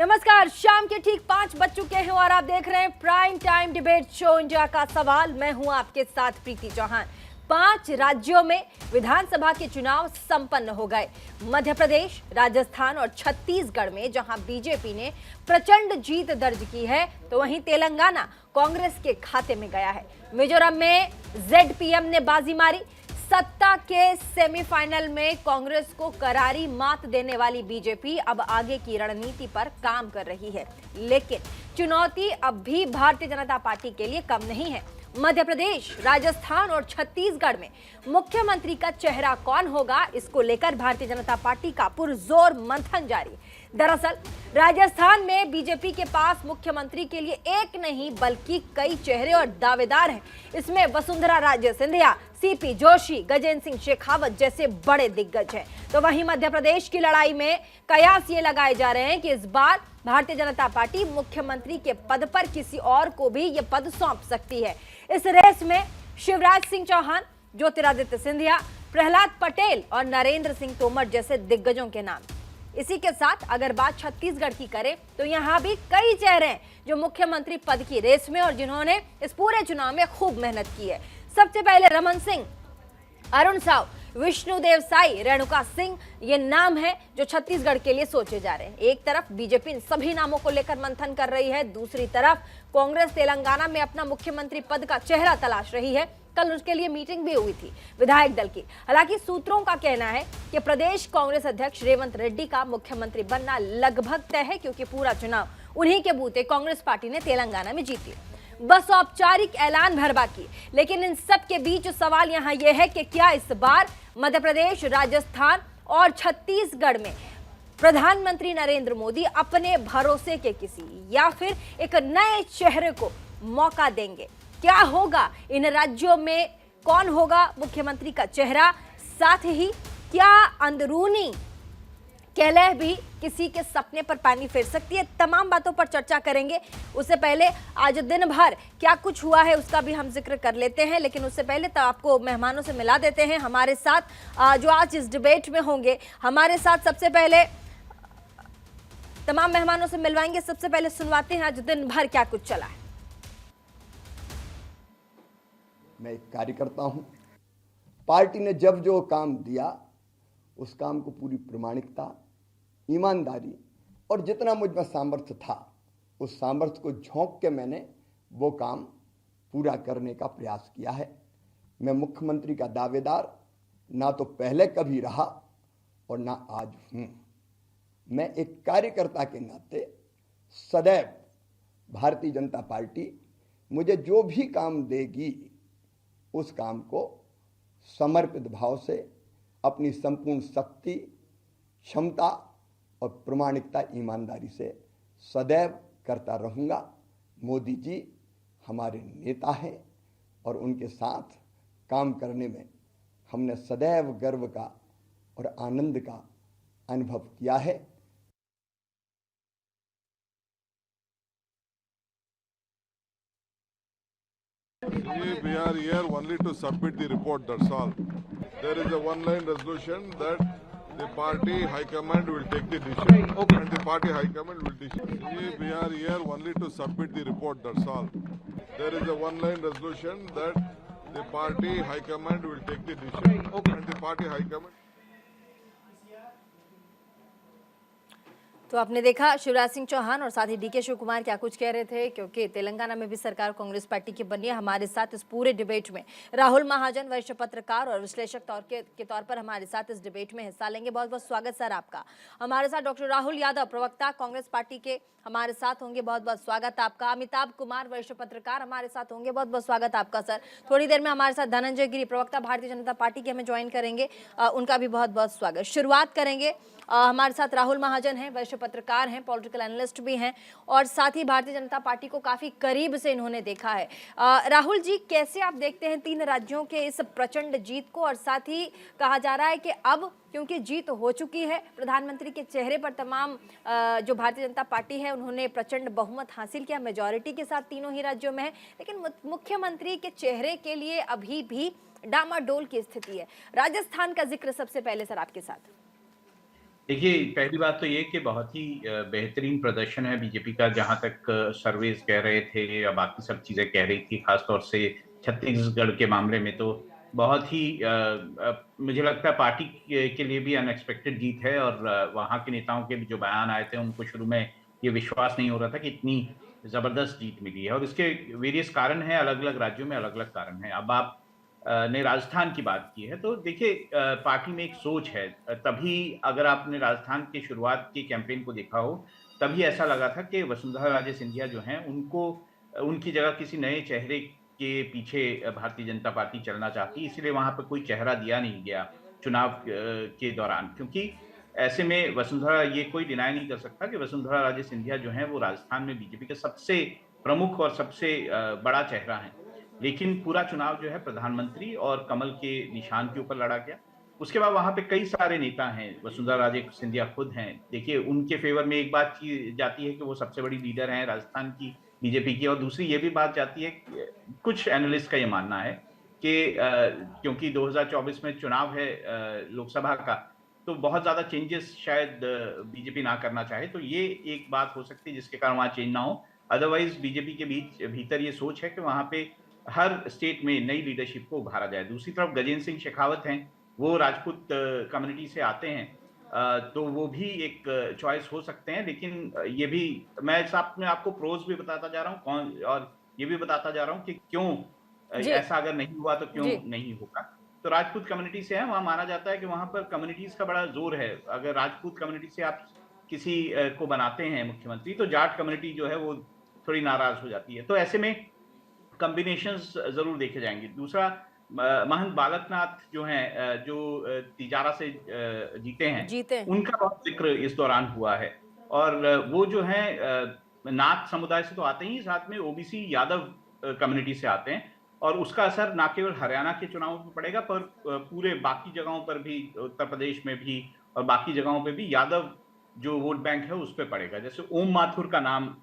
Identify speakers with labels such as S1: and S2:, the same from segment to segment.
S1: नमस्कार, शाम के ठीक 5 बज चुके हैं और आप देख रहे हैं prime time debate show India का सवाल। मैं हूं आपके साथ प्रीति चौहान। 5 राज्यों में विधानसभा के चुनाव संपन्न हो गए। मध्य प्रदेश, राजस्थान और छत्तीसगढ़ में जहां बीजेपी ने प्रचंड जीत दर्ज की है, तो वहीं तेलंगाना कांग्रेस के खाते में गया है। मिजोरम में जेडपीएम ने बाजी मारी। सत्ता के सेमीफाइनल में कांग्रेस को करारी मात देने वाली बीजेपी अब आगे की रणनीति पर काम कर रही है, लेकिन चुनौती अब भी भारतीय जनता पार्टी के लिए कम नहीं है। मध्य प्रदेश, राजस्थान और छत्तीसगढ़ में मुख्यमंत्री का चेहरा कौन होगा, इसको लेकर भारतीय जनता पार्टी का पुरजोर मंथन जारी। दरअसल राजस्थान में बीजेपी के पास मुख्यमंत्री के लिए एक नहीं बल्कि कई चेहरे और दावेदार हैं। इसमें वसुंधरा राजे सिंधिया, सीपी जोशी, गजेंद्र सिंह शेखावत जैसे बड़े दिग्गज हैं। तो वहीं मध्य प्रदेश की लड़ाई में कयास ये लगाए जा रहे हैं कि इस बार भारतीय जनता पार्टी मुख्यमंत्री के पद पर किसी और को भी ये पद सौंप सकती है। इस रेस में शिवराज सिंह चौहान, ज्योतिरादित्य सिंधिया, प्रहलाद पटेल और नरेंद्र सिंह तोमर जैसे दिग्गजों के नाम। इसी के साथ अगर बात छत्तीसगढ़ की करें तो यहां भी कई चेहरे हैं जो मुख्यमंत्री पद की रेस में और जिन्होंने इस पूरे चुनाव में खूब मेहनत की है। सबसे पहले रमन सिंह, अरुण साव, विष्णुदेव साई, रेणुका सिंह, ये नाम है जो छत्तीसगढ़ के लिए सोचे जा रहे हैं। एक तरफ बीजेपी इन सभी नामों को लेकर मंथन कर रही है, दूसरी तरफ कांग्रेस तेलंगाना में अपना मुख्यमंत्री पद का चेहरा तलाश रही है। कल उसके लिए मीटिंग भी हुई थी विधायक दल की। हालांकि सूत्रों का कहना है कि प्रदेश कांग्रेस अध्यक्ष रेवंत रेड्डी का मुख्यमंत्री बनना लगभग तय है, क्योंकि पूरा चुनाव उन्हीं के बूते कांग्रेस पार्टी ने तेलंगाना में जीती। बस औपचारिक ऐलान भर बाकी। लेकिन इन सब के बीच सवाल यहां यह है कि क्या इस बार मध्य प्रदेश, राजस्थान और छत्तीसगढ़ में प्रधानमंत्री नरेंद्र मोदी अपने भरोसे के किसी या फिर एक नए चेहरे को मौका देंगे? क्या होगा इन राज्यों में, कौन होगा मुख्यमंत्री का चेहरा? साथ ही क्या अंदरूनी कलह भी किसी के सपने पर पानी फेर सकती है? तमाम बातों पर चर्चा करेंगे। उससे पहले आज दिन भर क्या कुछ हुआ है उसका भी हम जिक्र कर लेते हैं, लेकिन उससे पहले तो आपको मेहमानों से मिला देते हैं हमारे साथ जो आज इस डिबेट में होंगे। हमारे साथ सबसे पहले तमाम मेहमानों से मिलवाएंगे। सबसे पहले सुनवाते हैं आज दिन भर क्या कुछ चला है।
S2: मैं एक कार्यकर्ता हूं। पार्टी ने जब जो काम दिया उस काम को पूरी प्रामाणिकता, ईमानदारी और जितना मुझ में सामर्थ्य था उस सामर्थ्य को झोंक के मैंने वो काम पूरा करने का प्रयास किया है। मैं मुख्यमंत्री का दावेदार ना तो पहले कभी रहा और ना आज हूं। मैं एक कार्यकर्ता के नाते सदैव भारतीय जनता पार्टी मुझे जो भी काम देगी उस काम को समर्पित भाव से, अपनी संपूर्ण शक्ति, क्षमता और प्रामाणिकता, ईमानदारी से सदैव करता रहूँगा। मोदी जी हमारे नेता हैं और उनके साथ काम करने में हमने सदैव गर्व का और आनंद का अनुभव किया है।
S3: We are here only to submit the report, that's all. There is a one-line resolution that the party high command will take the decision, and the party high command will decide. We are here only to submit the report, that's all. There is a one-line resolution that the party high command will take the decision, and the party high command.
S1: तो आपने देखा शिवराज सिंह चौहान और साथ ही DK Shiv Kumar क्या कुछ कह रहे थे, क्योंकि तेलंगाना में भी सरकार कांग्रेस पार्टी की बनी है। हमारे साथ इस पूरे डिबेट में राहुल महाजन, वरिष्ठ पत्रकार और विश्लेषक के तौर पर हमारे साथ इस डिबेट में हिस्सा लेंगे। बहुत बहुत स्वागत सर आपका। हमारे साथ डॉक्टर राहुल यादव, प्रवक्ता कांग्रेस पार्टी के, हमारे साथ होंगे। बहुत बहुत स्वागत आपका। अमिताभ कुमार, वरिष्ठ पत्रकार, हमारे साथ होंगे। बहुत बहुत स्वागत आपका सर। थोड़ी देर में हमारे साथ धनंजय गिरी, प्रवक्ता भारतीय जनता पार्टी के, हमें ज्वाइन करेंगे। उनका भी बहुत बहुत स्वागत। शुरुआत करेंगे, हमारे साथ राहुल महाजन हैं, वरिष्ठ पत्रकार हैं, पॉलिटिकल एनालिस्ट भी हैं और साथ ही भारतीय जनता पार्टी को काफी करीब से इन्होंने देखा है। राहुल जी, कैसे आप देखते हैं 3 राज्यों के इस प्रचंड जीत को? और साथ ही कहा जा रहा है कि अब क्योंकि जीत हो चुकी है, प्रधानमंत्री के चेहरे पर तमाम जो भारतीय जनता पार्टी है उन्होंने प्रचंड बहुमत हासिल किया, मेजॉरिटी के साथ तीनों ही राज्यों में है, लेकिन मुख्यमंत्री के चेहरे के लिए अभी भी डामाडोल की स्थिति है। राजस्थान का जिक्र सबसे पहले सर आपके साथ।
S4: देखिए, पहली बात तो ये कि बहुत ही बेहतरीन प्रदर्शन है बीजेपी का, जहां तक सर्वेज कह रहे थे या बाकी सब चीजें कह रही थी, खासतौर से छत्तीसगढ़ के मामले में तो बहुत ही मुझे लगता है पार्टी के लिए भी अनएक्सपेक्टेड जीत है। और वहां के नेताओं के भी जो बयान आए थे, उनको शुरू में ये विश्वास नहीं हो रहा था कि इतनी जबरदस्त जीत मिली है। और इसके वेरियस कारण हैं, अलग अलग राज्यों में अलग अलग कारण हैं। अब आप ने राजस्थान की बात की है, तो देखिए पार्टी में एक सोच है। तभी अगर आपने राजस्थान की शुरुआत के कैंपेन को देखा हो, तभी ऐसा लगा था कि वसुंधरा राजे सिंधिया जो हैं, उनको उनकी जगह किसी नए चेहरे के पीछे भारतीय जनता पार्टी चलना चाहती, इसलिए वहां पर कोई चेहरा दिया नहीं गया चुनाव के दौरान। क्योंकि ऐसे में वसुंधरा, ये कोई डिनाई नहीं कर सकता कि वसुंधरा राजे सिंधिया जो है वो राजस्थान में बीजेपी के सबसे प्रमुख और सबसे बड़ा चेहरा है। लेकिन पूरा चुनाव जो है प्रधानमंत्री और कमल के निशान के ऊपर लड़ा गया। उसके बाद वहां पे कई सारे नेता हैं, वसुंधरा राजे सिंधिया खुद हैं। देखिए, उनके फेवर में एक बात की जाती है कि वो सबसे बड़ी लीडर हैं राजस्थान की बीजेपी की, और दूसरी ये भी बात जाती है, कुछ एनालिस्ट का ये मानना है कि क्योंकि 2024 में चुनाव है लोकसभा का, तो बहुत ज्यादा चेंजेस शायद बीजेपी ना करना चाहे, तो ये एक बात हो सकती है जिसके कारण वहां चेंज ना हो। अदरवाइज बीजेपी के भीतर ये सोच है कि वहां पे हर स्टेट में नई लीडरशिप को उभारा जाए। दूसरी तरफ गजेंद्र सिंह शेखावत हैं, वो राजपूत कम्युनिटी से आते हैं, तो वो भी एक चॉइस हो सकते हैं। लेकिन ये भी मैं साथ में आपको प्रोज भी बताता जा रहा हूँ कौन, और ये भी बताता जा रहा हूँ कि क्यों
S1: जी
S4: ऐसा अगर नहीं हुआ तो क्यों
S1: जी।
S4: नहीं होगा। तो राजपूत कम्युनिटी से है, वहां माना जाता है कि वहां पर कम्युनिटीज का बड़ा जोर है। अगर राजपूत कम्युनिटी से आप किसी को बनाते हैं मुख्यमंत्री, तो जाट कम्युनिटी जो है वो थोड़ी नाराज हो जाती है। तो ऐसे में कॉम्बिनेशंस जरूर देखे जाएंगे। दूसरा, महंत बालकनाथ जो हैं, जो तिजारा से जीते हैं,
S1: जीते
S4: उनका बहुत जिक्र इस दौरान हुआ है। और वो जो है नाथ समुदाय से तो आते ही, साथ में ओबीसी यादव कम्युनिटी से आते हैं। और उसका असर ना केवल हरियाणा के चुनावों पर पड़ेगा, पर पूरे बाकी जगहों पर भी, उत्तर प्रदेश में भी और बाकी जगहों पर भी यादव जो वोट बैंक है उस पर पड़ेगा। जैसे ओम माथुर का नाम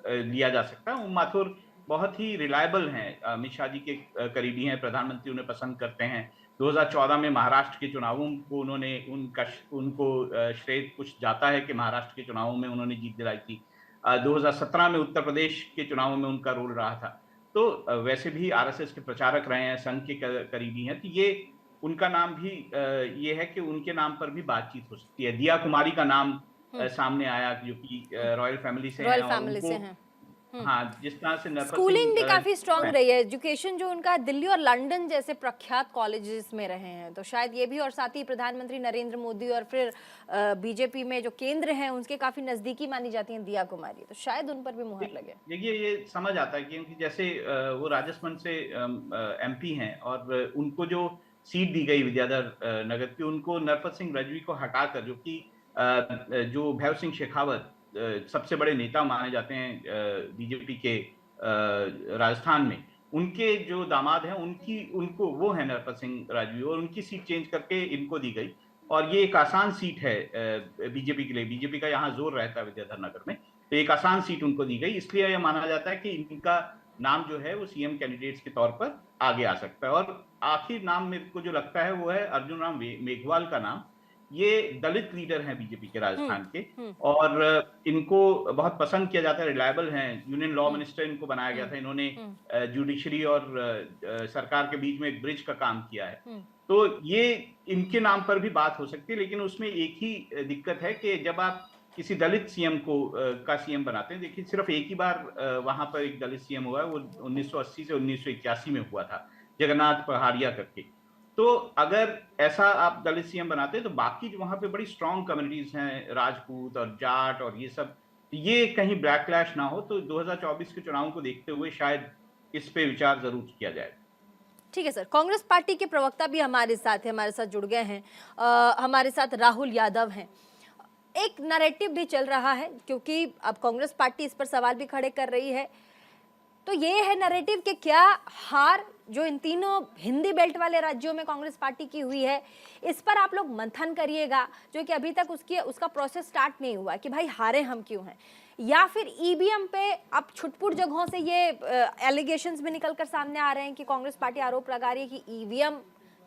S4: लिया जा सकता है। ओम माथुर बहुत ही रिलायबल हैं, अमित शाह जी के करीबी हैं, प्रधानमंत्री उन्हें पसंद करते हैं। 2014 में महाराष्ट्र के चुनावों को उन्होंने उनको श्रेय कुछ जाता है कि महाराष्ट्र के चुनावों में उन्होंने जीत दिलाई थी। 2017 में उत्तर प्रदेश के चुनावों में उनका रोल रहा था। तो वैसे भी आरएसएस के प्रचारक रहे हैं, संघ के करीबी हैं, तो ये उनका नाम भी ये है कि उनके नाम पर भी बातचीत हो सकती है। दिया कुमारी का नाम सामने आया, जो कि रॉयल फैमिली से हैं,
S1: रॉयल
S4: और
S1: फैमिली से
S4: उनको
S1: हैं।
S4: हाँ, जिस तरह से नरपत
S1: स्कूलिंग भी
S4: सिंह
S1: काफी स्ट्रांग रही है, एजुकेशन जो उनका दिल्ली और लंदन जैसे प्रख्यात कॉलेजेस में रहे हैं, तो शायद ये भी, और साथ ही प्रधानमंत्री नरेंद्र मोदी और फिर बीजेपी में जो केंद्र हैं उनके काफी नजदीकी मानी जाती हैं दिया कुमारी, तो शायद उन पर भी मुहर लगे।
S4: देखिए, ये समझ आता है क्योंकि जैसे वो राजस्थान से एमपी हैं, और उनको जो सीट दी गई विद्याधर नगर की, उनको नरपत सिंह रजवी को हटाकर, जो कि जो भैव सिंह शेखावत सबसे बड़े नेता माने जाते हैं बीजेपी के राजस्थान में, उनके जो दामाद हैं, उनको वो है नरपत सिंह राजवी, और उनकी सीट चेंज करके इनको दी गई। और ये एक आसान सीट है बीजेपी के लिए। बीजेपी का यहाँ जोर रहता है विद्याधर नगर में, तो एक आसान सीट उनको दी गई। इसलिए यह माना जाता है कि इनका नाम जो है वो सीएम कैंडिडेट्स के तौर पर आगे आ सकता है। और आखिर नाम मेरे को जो लगता है वो है अर्जुन राम मेघवाल का नाम। ये दलित लीडर हैं बीजेपी के राजस्थान के, और इनको बहुत पसंद किया जाता है, रिलायबल हैं। यूनियन लॉ मिनिस्टर इनको बनाया गया था। इन्होंने जुडिशरी और सरकार के बीच में एक ब्रिज का काम किया है। तो ये इनके नाम पर भी बात हो सकती है। लेकिन उसमें एक ही दिक्कत है कि जब आप किसी दलित सीएम को का सीएम बनाते हैं, देखिए सिर्फ एक ही बार वहां पर एक दलित सीएम हुआ है, वो 1980 से 1981 में हुआ था, जगन्नाथ पहाड़िया करके। तो अगर ऐसा आप दलित सीएम बनाते हैं, तो बाकी जो वहां पे बड़ी स्ट्रांग कम्युनिटीज हैं, राजपूत और जाट और ये सब, ये कहीं बैकलैश ना हो। तो 2024 के चुनाव को देखते हुए शायद इस पे विचार जरूर किया जाए।
S1: ठीक है सर, कांग्रेस पार्टी के प्रवक्ता भी हमारे साथ हैं, हमारे साथ जुड़ गए हैं। हमारे साथ राहुल यादव हैं। एक नैरेटिव भी चल रहा है, क्योंकि अब कांग्रेस पार्टी इस पर सवाल भी खड़े कर रही है, तो ये है नैरेटिव कि क्या हार जो इन तीनों हिंदी बेल्ट वाले राज्यों में कांग्रेस पार्टी की हुई है, इस पर आप लोग मंथन करिएगा, जो कि अभी तक उसका प्रोसेस स्टार्ट नहीं हुआ कि भाई हारे हम क्यों हैं, या फिर ईवीएम पे अब छुटपुट जगहों से ये एलिगेशंस भी निकलकर सामने आ रहे हैं कि कांग्रेस पार्टी आरोप लगा रही है कि ईवीएम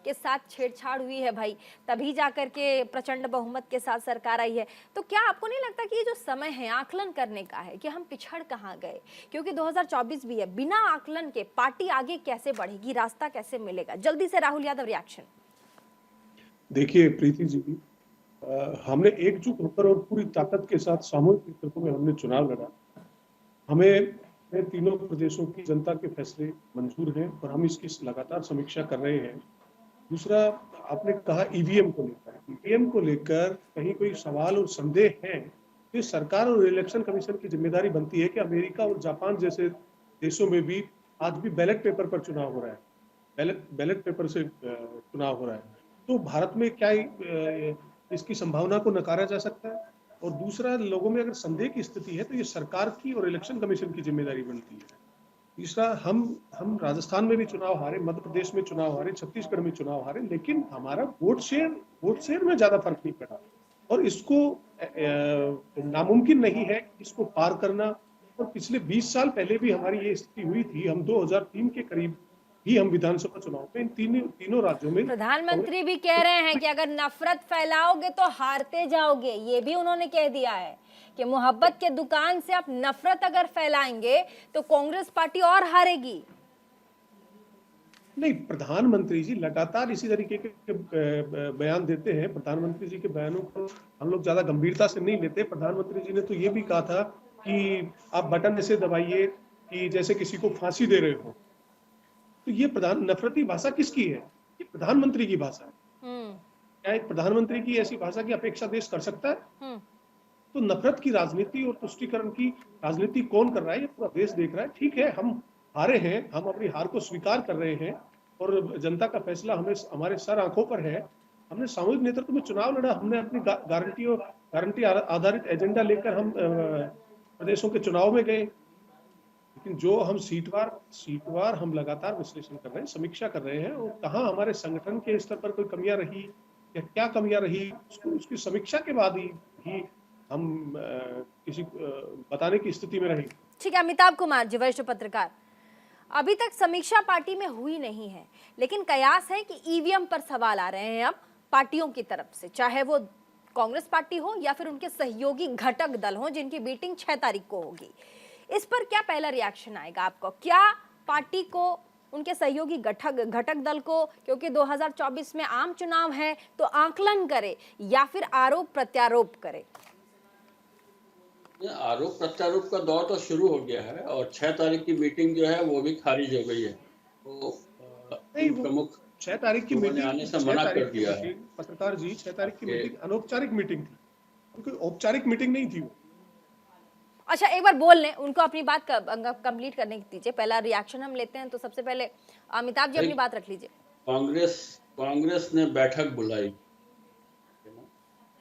S1: के साथ छेड़छाड़ हुई है भाई, तभी जाकर के प्रचंड बहुमत के साथ सरकार आई है। तो क्या आपको नहीं लगता कि ये जो समय है आकलन करने का है कि हम पिछड़ कहाँ गए, क्योंकि 2024 भी है, बिना आकलन के पार्टी आगे कैसे बढ़ेगी, रास्ता कैसे मिलेगा? जल्दी से राहुल यादव रिएक्शन।
S5: देखिए प्रीति जी, हमने एकजुट होकर और पूरी ताकत के साथ सामूहिक नेतृत्व में हमने चुनाव लड़ा। हमें तीनों प्रदेशों की जनता के फैसले मंजूर हैं और हम इसकी लगातार समीक्षा कर रहे हैं। दूसरा, आपने कहा ईवीएम को लेकर कहीं कोई सवाल और संदेह है तो सरकार और इलेक्शन कमीशन की जिम्मेदारी बनती है कि अमेरिका और जापान जैसे देशों में भी आज भी बैलेट पेपर पर चुनाव हो रहा है, बैलेट पेपर से चुनाव हो रहा है। तो भारत में क्या इसकी संभावना को नकारा जा सकता है? और दूसरा, लोगों में अगर संदेह की स्थिति है तो ये सरकार की और इलेक्शन कमीशन की जिम्मेदारी बनती है। तीसरा, हम राजस्थान में भी चुनाव हारे, मध्य प्रदेश में चुनाव हारे, छत्तीसगढ़ में चुनाव हारे, लेकिन हमारा वोट शेयर में ज्यादा फर्क नहीं पड़ा और इसको नामुमकिन नहीं है इसको पार करना। और पिछले 20 साल पहले भी हमारी ये स्थिति हुई थी। हम 2003 के करीब ही हम विधानसभा चुनाव में इन तीनों राज्यों में,
S1: प्रधानमंत्री भी कह रहे हैं कि अगर नफरत फैलाओगे तो हारते जाओगे। ये भी उन्होंने कह दिया है कि मोहब्बत के दुकान से आप नफरत अगर फैलाएंगे तो कांग्रेस पार्टी और हारेगी।
S5: नहीं, प्रधानमंत्री जी लगातार इसी तरीके के बयान देते हैं। प्रधानमंत्री जी के बयानों को हम लोग ज्यादा गंभीरता से नहीं लेते। प्रधानमंत्री जी ने तो ये भी कहा था कि आप बटन ऐसे दबाइए कि जैसे किसी को फांसी दे रहे हो। तो ये नफरती भाषा किसकी है? ये प्रधानमंत्री की भाषा है। क्या एक प्रधानमंत्री की ऐसी भाषा की अपेक्षा देश कर सकता है? तो नफरत की राजनीति और तुष्टीकरण की राजनीति कौन कर रहा है? ये पूरा देश देख रहा है। ठीक है, हम हारे हैं, हम अपनी हार को स्वीकार कर रहे हैं और जनता का फैसला हमें हमारे सर आंखों पर है। हमने सामूहिक नेतृत्व में चुनाव लड़ा, हमने अपनी गारंटी आधारित एजेंडा लेकर हम प्रदेशों के चुनाव में गए। लेकिन जो हम सीटवार हम लगातार विश्लेषण कर रहे हैं, समीक्षा कर रहे हैं और कहाँ हमारे संगठन के स्तर पर कोई कमियां रही या क्या कमियां रही, उसकी समीक्षा के बाद ही हम किसी बताने की स्थिति में रहेंगे।
S1: ठीक है, अमिताभ कुमार जी, वरिष्ठ पत्रकार। अभी तक समीक्षा पार्टी में हुई नहीं है, लेकिन कयास है कि ईवीएम पर सवाल आ रहे हैं अब पार्टियों की तरफ से, चाहे वो कांग्रेस पार्टी हो या फिर उनके सहयोगी घटक दल हो जिनकी मीटिंग 6 तारीख को होगी। इस पर क्या पहला रिएक्शन आएगा आपको? क्या पार्टी को, उनके सहयोगी घटक दल को, क्योंकि 2024 में आम चुनाव है, तो आकलन करे या फिर आरोप प्रत्यारोप करे?
S6: आरोप प्रत्यारोप का दौर तो शुरू हो गया है और 6 तारीख की मीटिंग जो है वो भी खारिज हो गई है। तो प्रमुख
S5: 6 तारीख की मीटिंग
S6: आने से मना कर दिया है।
S5: पत्रकार जी, 6 तारीख की मीटिंग अनौपचारिक मीटिंग थी, क्योंकि औपचारिक मीटिंग नहीं थी वो।
S1: अच्छा, एक बार बोल लें, उनको अपनी बात कंप्लीट करने दीजिए। पहला रिएक्शन हम लेते हैं, तो सबसे पहले अमिताभ जी अपनी बात रख लीजिए।
S6: कांग्रेस ने बैठक बुलाई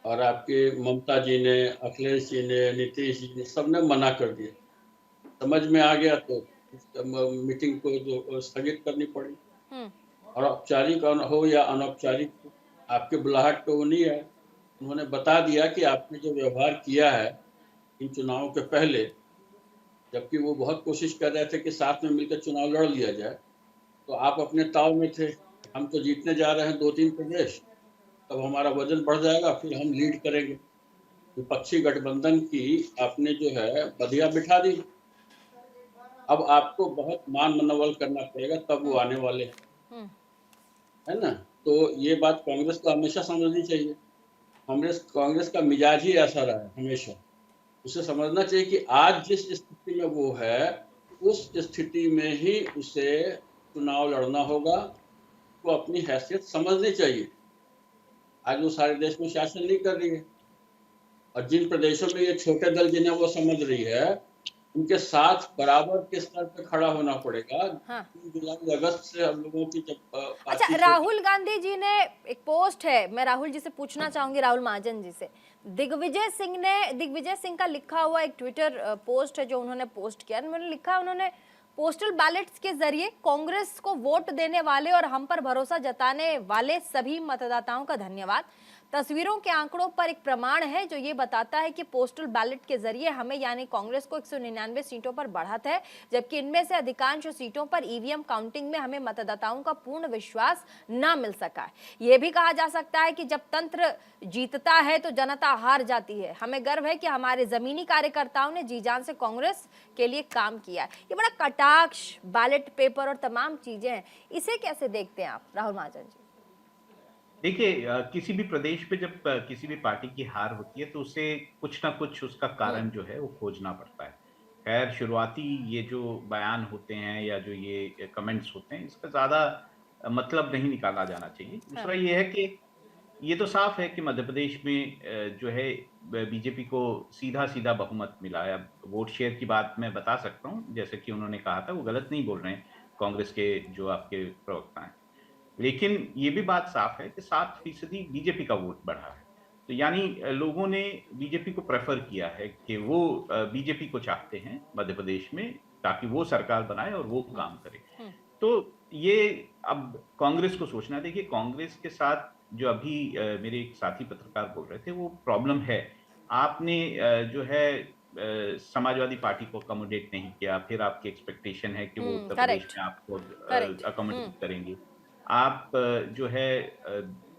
S6: और आपके ममता जी ने, अखिलेश जी ने, नीतीश जी ने, सबने मना कर दिया। समझ में आ गया तो मीटिंग को जो स्थगित करनी पड़ी। और औपचारिक हो या अनौपचारिक, आपके बुलाहट पे वो नहीं है। उन्होंने बता दिया कि आपने जो व्यवहार किया है इन चुनावों के पहले, जबकि वो बहुत कोशिश कर रहे थे कि साथ में मिलकर चुनाव लड़ लिया जाए, तो आप अपने ताव में थे। हम तो जीतने जा रहे हैं 2-3 प्रदेश, तब हमारा वजन बढ़ जाएगा, फिर हम लीड करेंगे। विपक्षी गठबंधन की आपने जो है बधिया बिठा दी। अब आपको बहुत मान मनोबल करना पड़ेगा, तब वो आने वाले हैं, है ना? तो ये बात कांग्रेस को हमेशा समझनी चाहिए। कांग्रेस का मिजाज ही ऐसा रहा है हमेशा। उसे समझना चाहिए कि आज जिस स्थिति में वो है, उस स्थिति में ही उसे चुनाव लड़ना होगा। वो अपनी हैसियत समझनी चाहिए। आज वो सारे देश में शासन नहीं कर रही है और जिन प्रदेशों में ये छोटे दल जिन्हें वो समझ रही है, उनके साथ बराबर के स्तर पे खड़ा होना पड़ेगा।
S1: हाँ।
S6: जुलाई अगस्त से हम लोगों की जब
S1: अच्छा, राहुल गांधी जी ने एक पोस्ट है, मैं राहुल जी से पूछना चाहूंगी, राहुल महाजन जी से। दिग्विजय सिंह का लिखा हुआ एक ट्विटर पोस्ट है जो उन्होंने पोस्ट किया। उन्होंने लिखा, उन्होंने पोस्टल बैलेट्स के जरिए कांग्रेस को वोट देने वाले और हम पर भरोसा जताने वाले सभी मतदाताओं का धन्यवाद। तस्वीरों के आंकड़ों पर एक प्रमाण है जो ये बताता है कि पोस्टल बैलेट के जरिए हमें यानी कांग्रेस को 199 सीटों पर बढ़त है, जबकि इनमें से अधिकांश सीटों पर ईवीएम काउंटिंग में हमें मतदाताओं का पूर्ण विश्वास न मिल सका है। ये भी कहा जा सकता है कि जब तंत्र जीतता है तो जनता हार जाती है। हमें गर्व है कि हमारे जमीनी कार्यकर्ताओं ने जी जान से कांग्रेस के लिए काम किया है। ये बड़ा कटाक्ष, बैलेट पेपर और तमाम चीजें हैं, इसे कैसे देखते हैं आप राहुल महाजन जी?
S4: देखिए, किसी भी प्रदेश पे जब किसी भी पार्टी की हार होती है तो उसे कुछ ना कुछ उसका कारण जो है वो खोजना पड़ता है। खैर, शुरुआती ये जो बयान होते हैं या जो ये कमेंट्स होते हैं, इसका ज्यादा मतलब नहीं निकाला जाना चाहिए। दूसरा ये है कि ये तो साफ है कि मध्य प्रदेश में जो है बीजेपी को सीधा सीधा बहुमत मिला है। अब वोट शेयर की बात मैं बता सकता हूँ, जैसे कि उन्होंने कहा था, वो गलत नहीं बोल रहे हैं कांग्रेस के जो आपके प्रवक्ता हैं। लेकिन ये भी बात साफ है कि 7% बीजेपी का वोट बढ़ा है। तो यानी लोगों ने बीजेपी को प्रेफर किया है कि वो बीजेपी को चाहते हैं मध्य प्रदेश में, ताकि वो सरकार बनाए और वो काम करे। तो ये अब कांग्रेस को सोचना है। देखिए, कांग्रेस के साथ जो अभी मेरे एक साथी पत्रकार बोल रहे थे, वो प्रॉब्लम है। आपने जो है समाजवादी पार्टी को अकोमोडेट नहीं किया, फिर आपकी एक्सपेक्टेशन है कि वो उत्तर प्रदेश में आपको अकोमोडेट करेंगे। आप जो है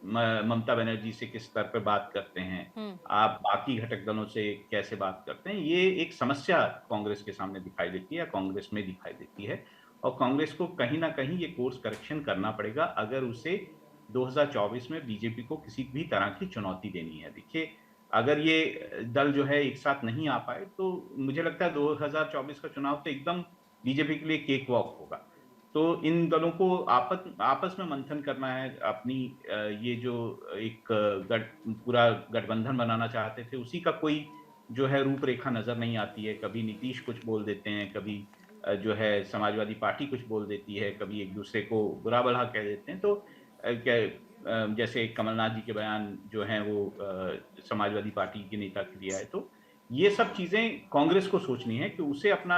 S4: ममता बनर्जी से किस स्तर पर बात करते हैं, आप बाकी घटक दलों से कैसे बात करते हैं, ये एक समस्या कांग्रेस के सामने दिखाई देती है, कांग्रेस में दिखाई देती है। और कांग्रेस को कहीं ना कहीं ये कोर्स करेक्शन करना पड़ेगा अगर उसे 2024 में बीजेपी को किसी भी तरह की चुनौती देनी है। देखिए, अगर ये दल जो है एक साथ नहीं आ पाए तो मुझे लगता है 2024 का चुनाव तो एकदम बीजेपी के लिए केक वॉक होगा। तो इन दलों को आपस में मंथन करना है। अपनी ये जो एक पूरा गठबंधन बनाना चाहते थे, उसी का कोई जो है रूपरेखा नजर नहीं आती है। कभी नीतीश कुछ बोल देते हैं, कभी जो है समाजवादी पार्टी कुछ बोल देती है, कभी एक दूसरे को बुरा भला कह देते हैं। तो जैसे कमलनाथ जी के बयान जो हैं वो समाजवादी पार्टी के नेता के दिया है। तो ये सब चीजें कांग्रेस को सोचनी है कि उसे अपना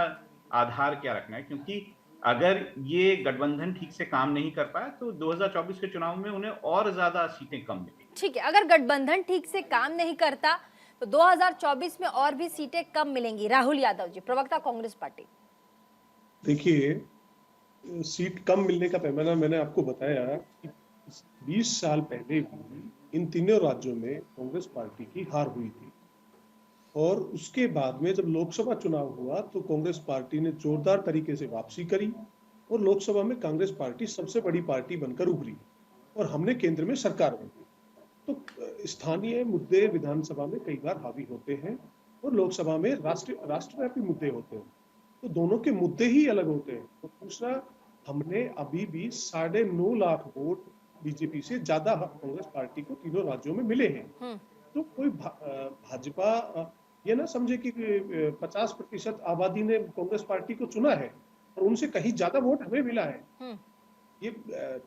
S4: आधार क्या रखना है, क्योंकि अगर ये गठबंधन ठीक से काम नहीं कर पाया तो 2024 के चुनाव में उन्हें और ज्यादा सीटें कम मिलेंगी।
S1: ठीक है, अगर गठबंधन ठीक से काम नहीं करता तो 2024 में और भी सीटें कम मिलेंगी। राहुल यादव जी, प्रवक्ता कांग्रेस पार्टी।
S5: देखिए, सीट कम मिलने का पैमाना मैंने आपको बताया कि 20 साल पहले भी इन तीनों राज्यों में कांग्रेस पार्टी की हार हुई थी, और उसके बाद में जब लोकसभा चुनाव हुआ तो कांग्रेस पार्टी ने जोरदार तरीके से वापसी करी और लोकसभा में कांग्रेस पार्टी सबसे बड़ी पार्टी बनकर उभरी और हमने केंद्र में सरकार बनी। तो स्थानीय मुद्दे विधानसभा में कई बार हावी होते हैं और लोकसभा में राष्ट्रव्यापी मुद्दे होते हैं, तो दोनों के मुद्दे ही अलग होते हैं। तो दूसरा, हमने अभी भी 9.5 लाख वोट बीजेपी से ज्यादा कांग्रेस पार्टी को तीनों राज्यों में मिले हैं। तो कोई भाजपा ये ना समझे कि 50% आबादी ने कांग्रेस पार्टी को चुना है और उनसे कहीं ज्यादा वोट हमें मिला है। ये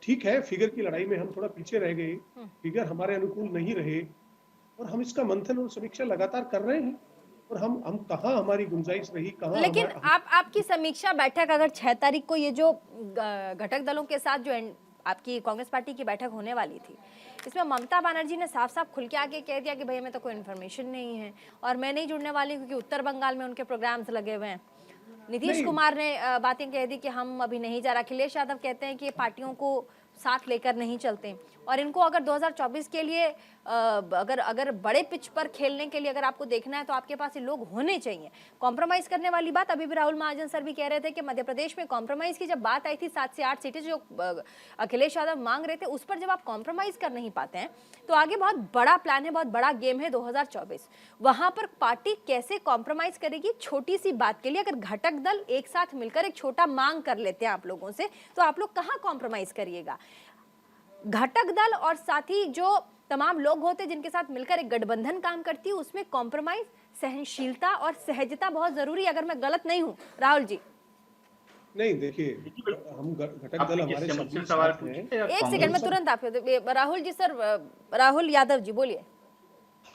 S5: ठीक है, फिगर की लड़ाई में हम थोड़ा पीछे रह गए, फिगर हमारे अनुकूल नहीं रहे, और हम इसका मंथन और समीक्षा लगातार कर रहे हैं। और हम कहाँ हमारी गुंजाइश रही, कहाँ।
S1: लेकिन आपकी समीक्षा बैठक अगर 6 तारीख को ये जो घटक दलों के साथ जो आपकी कांग्रेस पार्टी की बैठक होने वाली थी, इसमें ममता बनर्जी ने साफ साफ खुल के आके कह दिया कि भाई हमें तो कोई इन्फॉर्मेशन नहीं है और मैं नहीं जुड़ने वाली क्योंकि उत्तर बंगाल में उनके प्रोग्राम्स लगे हुए हैं। नीतीश कुमार ने बातें कह दी कि हम अभी नहीं जा रहा। अखिलेश यादव कहते हैं कि ये पार्टियों को साथ लेकर नहीं चलते और इनको अगर 2024 के लिए अगर बड़े पिच पर खेलने के लिए अगर आपको देखना है तो आपके पास ये लोग होने चाहिए। कॉम्प्रोमाइज करने वाली बात अभी भी राहुल महाजन सर भी कह रहे थे कि मध्य प्रदेश में कॉम्प्रोमाइज की जब बात आई थी 7 से 8 सीटें जो अखिलेश यादव मांग रहे थे, उस पर जब आप कॉम्प्रोमाइज कर नहीं पाते हैं तो आगे बहुत बड़ा प्लान है, बहुत बड़ा गेम है 2024। वहां पर पार्टी कैसे कॉम्प्रोमाइज करेगी छोटी सी बात के लिए? अगर घटक दल एक साथ मिलकर एक छोटा मांग कर लेते हैं आप लोगों से तो आप लोग कहां कॉम्प्रोमाइज करिएगा? घटक दल और साथ ही जो तमाम लोग होते हैं जिनके साथ मिलकर एक गठबंधन काम करती है, उसमें कॉम्प्रोमाइज, सहनशीलता और सहजता बहुत जरूरी है। अगर मैं गलत नहीं हूं राहुल जी।
S5: नहीं, देखिए, हम घटक दल हमारे
S4: सवाल
S5: हैं।
S1: एक सेकंड में तुरंत आपको राहुल जी सर, राहुल यादव जी बोलिए।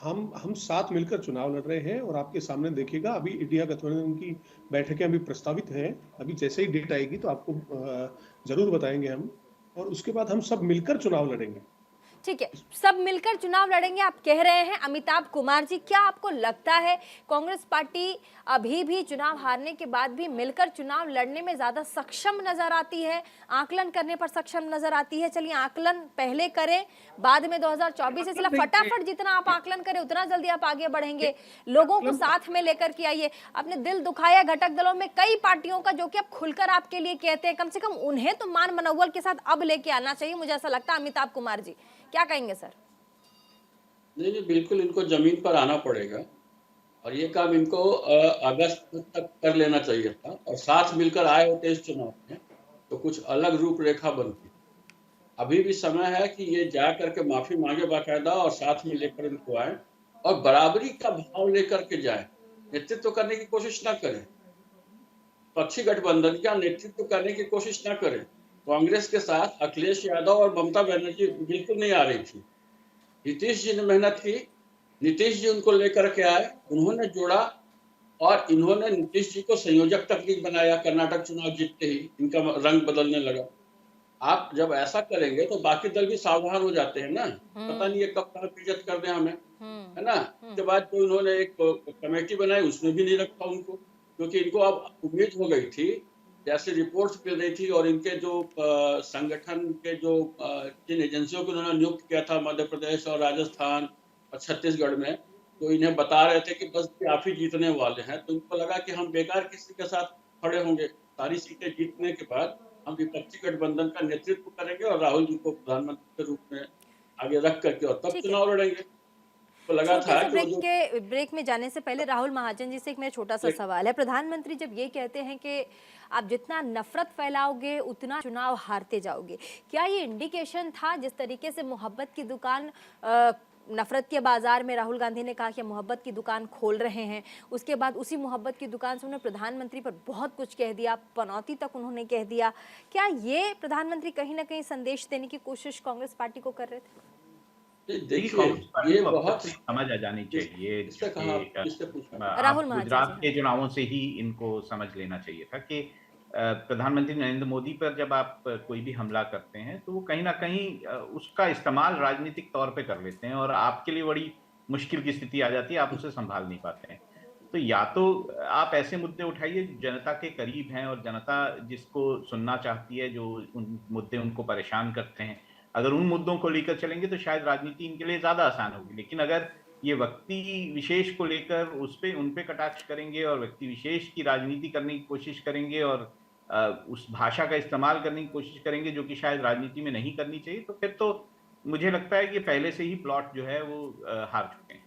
S5: हम साथ मिलकर चुनाव लड़ रहे हैं और आपके सामने देखिएगा, अभी इंडिया गठबंधन की बैठकें अभी प्रस्तावित हैं। अभी जैसे ही डेट आएगी तो आपको जरूर बताएंगे हम, और उसके बाद हम सब मिलकर चुनाव लड़ेंगे।
S1: ठीक है, सब मिलकर चुनाव लड़ेंगे आप कह रहे हैं। अमिताभ कुमार जी, क्या आपको लगता है कांग्रेस पार्टी अभी भी चुनाव हारने के बाद भी मिलकर चुनाव लड़ने में ज्यादा सक्षम नजर आती है, आकलन करने पर सक्षम नजर आती है? चलिए आकलन पहले करें, बाद में 2024 से फटाफट जितना आप आकलन करें उतना जल्दी आप आगे बढ़ेंगे। लोगों को साथ में लेकर के आइए। आपने दिल दुखाया घटक दलों में कई पार्टियों का, जो कि अब खुलकर आपके लिए कहते हैं, कम से कम उन्हें तो मान मनोबल के साथ अब लेके आना चाहिए, मुझे ऐसा लगता है। अमिताभ कुमार जी क्या कहेंगे सर?
S6: नहीं नहीं, बिल्कुल इनको जमीन पर आना पड़ेगा और ये काम इनको अगस्त तक कर लेना चाहिए था, और साथ मिलकर आए होते इस चुनाव में तो कुछ अलग रूपरेखा बनती। अभी भी समय है कि ये जा करके माफी मांगे बाकायदा और साथ में लेकर इनको आए और बराबरी का भाव लेकर के जाए। नेतृत्व करने की कोशिश ना करें, पक्षी गठबंधन का नेतृत्व करने की कोशिश ना करें। कांग्रेस के साथ अखिलेश यादव और ममता बनर्जी बिल्कुल नहीं आ रही थी। नीतीश जी ने मेहनत की, नीतीश जी उनको लेकर के आए, उन्होंने जोड़ा और इन्होंने नीतीश जी को संयोजक तक भी बनाया। कर्नाटक चुनाव जीतते ही इनका रंग बदलने लगा। आप जब ऐसा करेंगे तो बाकी दल भी सावधान हो जाते हैं ना, पता नहीं है कब कहाँ बेइज्जत कर दें हमें, है ना। उसके बाद जो इन्होंने एक कमेटी बनाई उसमें भी नहीं रखा उनको, क्योंकि इनको अब उम्मीद हो गई थी, जैसे रिपोर्ट्स मिल रही थी और इनके जो संगठन के जो जिन एजेंसियों को उन्होंने नियुक्त किया था मध्य प्रदेश और राजस्थान और छत्तीसगढ़ में, तो इन्हें बता रहे थे कि बस आप ही जीतने वाले हैं, तो इनको लगा कि हम बेकार किसी के साथ खड़े होंगे। सारी सीटें जीतने के बाद हम विपक्षी गठबंधन का नेतृत्व करेंगे और राहुल जी को प्रधानमंत्री के रूप में आगे रख करके और तब चुनाव लड़ेंगे। तो लगा था कि
S1: ब्रेक में जाने से पहले राहुल महाजन जी से एक मेरा छोटा सा सवाल है। प्रधानमंत्री जब ये कहते हैं कि आप जितना नफरत फैलाओगे उतना चुनाव हारते जाओगे, क्या ये इंडिकेशन था जिस तरीके से मोहब्बत की दुकान नफरत के बाजार में राहुल गांधी ने कहा कि मोहब्बत की दुकान खोल रहे हैं, उसके बाद उसी मोहब्बत की दुकान से उन्होंने प्रधानमंत्री पर बहुत कुछ कह दिया, पनौती तक उन्होंने कह दिया, क्या ये प्रधानमंत्री कहीं ना कहीं संदेश देने की कोशिश कांग्रेस पार्टी को कर रहे थे?
S6: देखिए ये बहुत
S4: समझ आ जानी चाहिए।
S1: राहुल
S4: गुजरात के चुनावों से ही इनको समझ लेना चाहिए था कि प्रधानमंत्री नरेंद्र मोदी पर जब आप कोई भी हमला करते हैं तो वो कहीं ना कहीं उसका इस्तेमाल राजनीतिक तौर पे कर लेते हैं और आपके लिए बड़ी मुश्किल की स्थिति आ जाती है, आप उसे संभाल नहीं पाते हैं। तो या तो आप ऐसे मुद्दे उठाइए जनता के करीब हैं और जनता जिसको सुनना चाहती है, जो उन मुद्दे उनको परेशान करते हैं, अगर उन मुद्दों को लेकर चलेंगे तो शायद राजनीति इनके लिए ज्यादा आसान होगी। लेकिन अगर ये व्यक्ति विशेष को लेकर उन पे कटाक्ष करेंगे और व्यक्ति विशेष की राजनीति करने की कोशिश करेंगे और उस भाषा का इस्तेमाल करने की कोशिश करेंगे जो कि शायद राजनीति में नहीं करनी चाहिए, तो फिर तो मुझे लगता है कि पहले से ही प्लॉट जो है वो हार चुके हैं।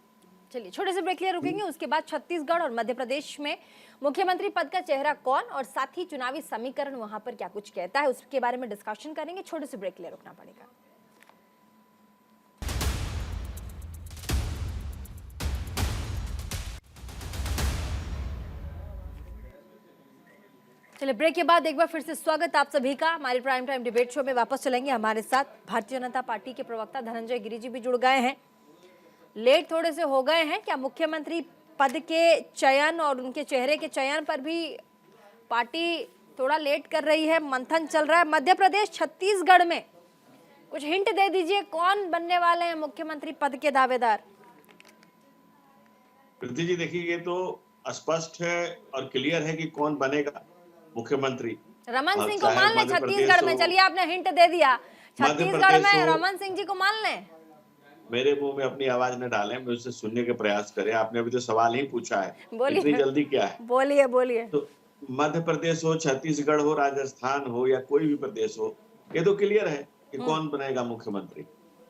S1: चलिए छोटे से ब्रेक लिए रुकेंगे, उसके बाद छत्तीसगढ़ और मध्य प्रदेश में मुख्यमंत्री पद का चेहरा कौन और साथ ही चुनावी समीकरण वहां पर क्या कुछ कहता है उसके बारे में डिस्कशन करेंगे। छोटे से ब्रेक लिए रुकना पड़ेगा। चलिए ब्रेक के बाद एक बार फिर से स्वागत आप सभी का हमारे प्राइम टाइम डिबेट शो में। वापस चलेंगे, हमारे साथ भारतीय जनता पार्टी के प्रवक्ता धनंजय गिरी जी भी जुड़ गए हैं। लेट थोड़े से हो गए हैं, क्या मुख्यमंत्री पद के चयन और उनके चेहरे के चयन पर भी पार्टी थोड़ा लेट कर रही है, मंथन चल रहा है? मध्य प्रदेश छत्तीसगढ़ में कुछ हिंट दे दीजिए, कौन बनने वाले हैं मुख्यमंत्री पद के दावेदार?
S7: प्रीति जी देखिए, ये तो स्पष्ट है और क्लियर है कि कौन बनेगा मुख्यमंत्री।
S1: रमन सिंह को मान लें छत्तीसगढ़ में। चलिए आपने हिंट दे दिया, छत्तीसगढ़ में रमन सिंह जी को मान लें।
S7: मेरे मुंह में अपनी आवाज न डालें, मुझसे सुनने के प्रयास करें। आपने अभी तो सवाल ही पूछा है, इतनी जल्दी क्या है?
S1: बोलिए बोलिए।
S7: तो मध्य प्रदेश हो, छत्तीसगढ़ हो, राजस्थान हो या कोई भी प्रदेश हो, ये तो क्लियर है कि कौन बनेगा मुख्यमंत्री।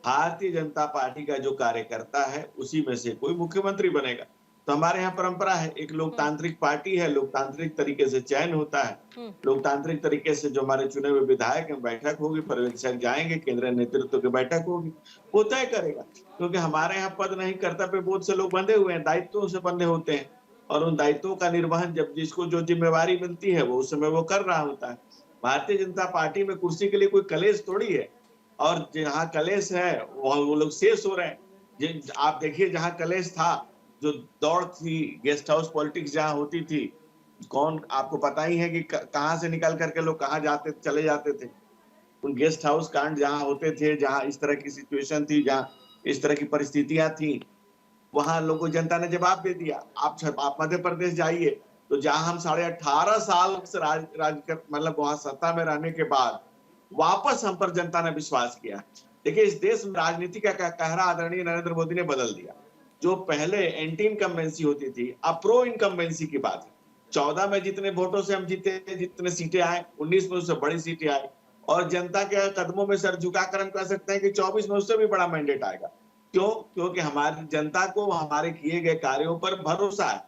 S7: भारतीय जनता पार्टी का जो कार्यकर्ता है उसी में से कोई मुख्यमंत्री बनेगा। तो हमारे यहाँ परंपरा है, एक लोकतांत्रिक पार्टी है, लोकतांत्रिक तरीके से चयन होता है, लोकतांत्रिक तरीके से जो हमारे चुने हुए विधायक हैं बैठक होगी, पर्यवेक्षक जाएंगे, केंद्रीय नेतृत्व की बैठक होगी, वो तय करेगा। क्योंकि हमारे यहाँ पद नहीं, कर्तव्य बोध से लोग बंधे हुए हैं, दायित्वों से बंधे होते हैं और उन दायित्वों का निर्वहन जब जिसको जो जिम्मेवारी मिलती है वो उस समय वो कर रहा होता है। भारतीय जनता पार्टी में कुर्सी के लिए कोई कलेश थोड़ी है, और जहाँ कलेश है वो लोग शेष हो रहे हैं। आप देखिए जहाँ कलेश था, जो दौड़ थी, गेस्ट हाउस पॉलिटिक्स जहाँ होती थी, कौन आपको पता ही है कि कहाँ से निकल करके लोग कहाँ चले जाते थे। उन गेस्ट हाउस कांड जहां होते थे, जहां इस तरह की सिचुएशन थी, जहां इस तरह की परिस्थितियां थी, वहां लोगों को जनता ने जवाब दे दिया। आप मध्य प्रदेश जाइए तो जहां हम 18.5 साल से मतलब वहां सत्ता में रहने के बाद वापस हम पर जनता ने विश्वास किया। देखिए, इस देश में राजनीति का कहरा आदरणीय नरेंद्र मोदी ने बदल दिया। जो पहले एंटी इनकम्बेंसी होती थी, अब प्रो इनकम्बेंसी की बात है। 14 में जितने वोटों से हम जीते, जितने सीटें आए, 19 में उससे बड़ी सीटें आई, और जनता के कदमों में सर झुकाकर हम कह सकते हैं कि 24 में उससे भी बड़ा मैंडेट आएगा। क्यों? क्योंकि हमारी जनता को हमारे किए गए कार्यों पर भरोसा है।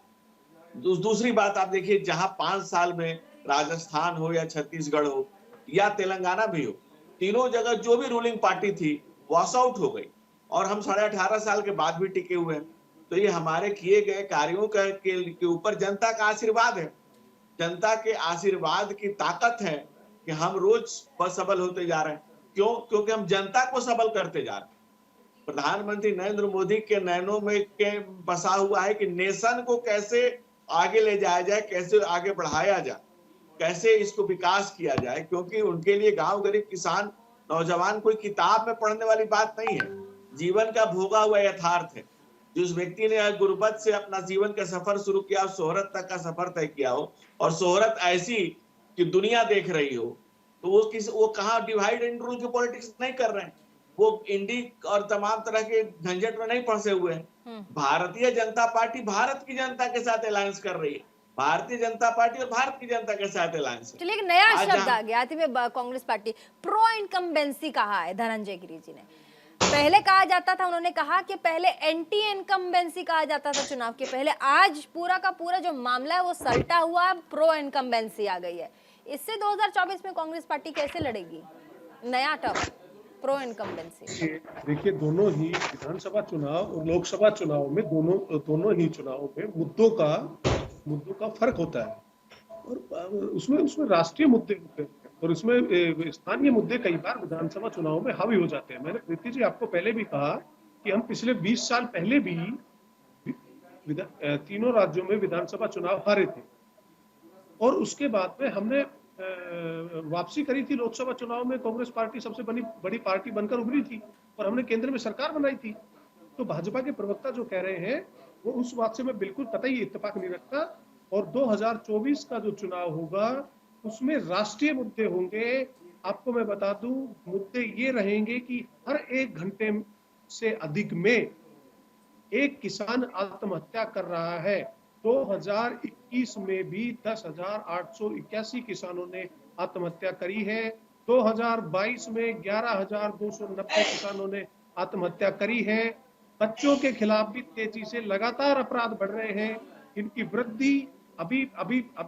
S7: दूसरी बात आप देखिए, जहां 5 साल में राजस्थान हो या छत्तीसगढ़ हो या तेलंगाना भी हो, तीनों जगह जो भी रूलिंग पार्टी थी वॉश आउट हो गई, और हम 18.5 साल के बाद भी टिके हुए हैं। तो ये हमारे किए गए कार्यों के ऊपर जनता का आशीर्वाद है। जनता के आशीर्वाद की ताकत है कि हम रोज सबल होते जा रहे हैं। क्यों? क्योंकि हम जनता को सबल करते जा रहे हैं। प्रधानमंत्री नरेंद्र मोदी के नैनों में के बसा हुआ है कि नेशन को कैसे आगे ले जाया जाए, कैसे आगे बढ़ाया जाए, कैसे इसको विकास किया जाए। क्योंकि उनके लिए गांव गरीब किसान नौजवान कोई किताब में पढ़ने वाली बात नहीं है, जीवन का भोगा हुआ यथार्थ है। जिस व्यक्ति ने गुर्बत से अपना जीवन का सफर शुरू किया और शोहरत तक का सफर तय किया हो, और शोहरत ऐसी कि दुनिया देख रही हो, तो वो कहाँ डिवाइड एंड रूल की पॉलिटिक्स नहीं कर रहे हैं। वो इंडी और तमाम तरह के झंझट में नहीं फंसे हुए हैं। भारतीय जनता पार्टी भारत की जनता के साथ अलायंस कर रही है। भारतीय जनता पार्टी और भारत की जनता के साथ अलायंस है।
S1: चलिए, एक नया शब्द आ गया में कांग्रेस पार्टी प्रो इनकम्बेंसी कहा है धनंजय गिरी जी ने। पहले कहा जाता था, उन्होंने कहा कि पहले एंटी इनकम्बेंसी कहा जाता था चुनाव के पहले। आज पूरा का पूरा जो मामला है वो सल्टा हुआ, प्रो इनकम्बेंसी आ गई है। इससे 2024 में कांग्रेस पार्टी कैसे लड़ेगी? नया टर्म प्रो इनकम्बेंसी।
S5: देखिए, दोनों ही विधानसभा चुनाव और लोकसभा चुनाव में दोनों ही चुनावों में मुद्दों का फर्क होता है, और उसमें राष्ट्रीय मुद्दे होते हैं, और इसमें स्थानीय मुद्दे कई बार विधानसभा चुनाव में हावी हो जाते हैं। मैंने प्रीति जी आपको पहले भी कहा कि हम पिछले 20 साल पहले भी तीनों राज्यों में विधानसभा चुनाव हारे थे, और उसके बाद में हमने वापसी करी थी। लोकसभा चुनाव में कांग्रेस पार्टी सबसे बड़ी पार्टी बनकर उभरी थी, और हमने केंद्र में सरकार बनाई थी। तो भाजपा के प्रवक्ता जो कह रहे हैं वो उस बात से मैं बिल्कुल कतई इत्तेफाक नहीं रखता। और 2024 का जो चुनाव होगा उसमें राष्ट्रीय मुद्दे होंगे। आपको मैं बता दूं, मुद्दे ये रहेंगे कि हर 1 घंटे से अधिक में एक किसान आत्महत्या कर रहा है। 2021 में भी 10,881 किसानों ने आत्महत्या करी है। 2022 में 11,290 किसानों ने आत्महत्या करी है। बच्चों के खिलाफ भी तेजी से लगातार अपराध बढ़ रहे हैं। इनकी वृद्धि अभी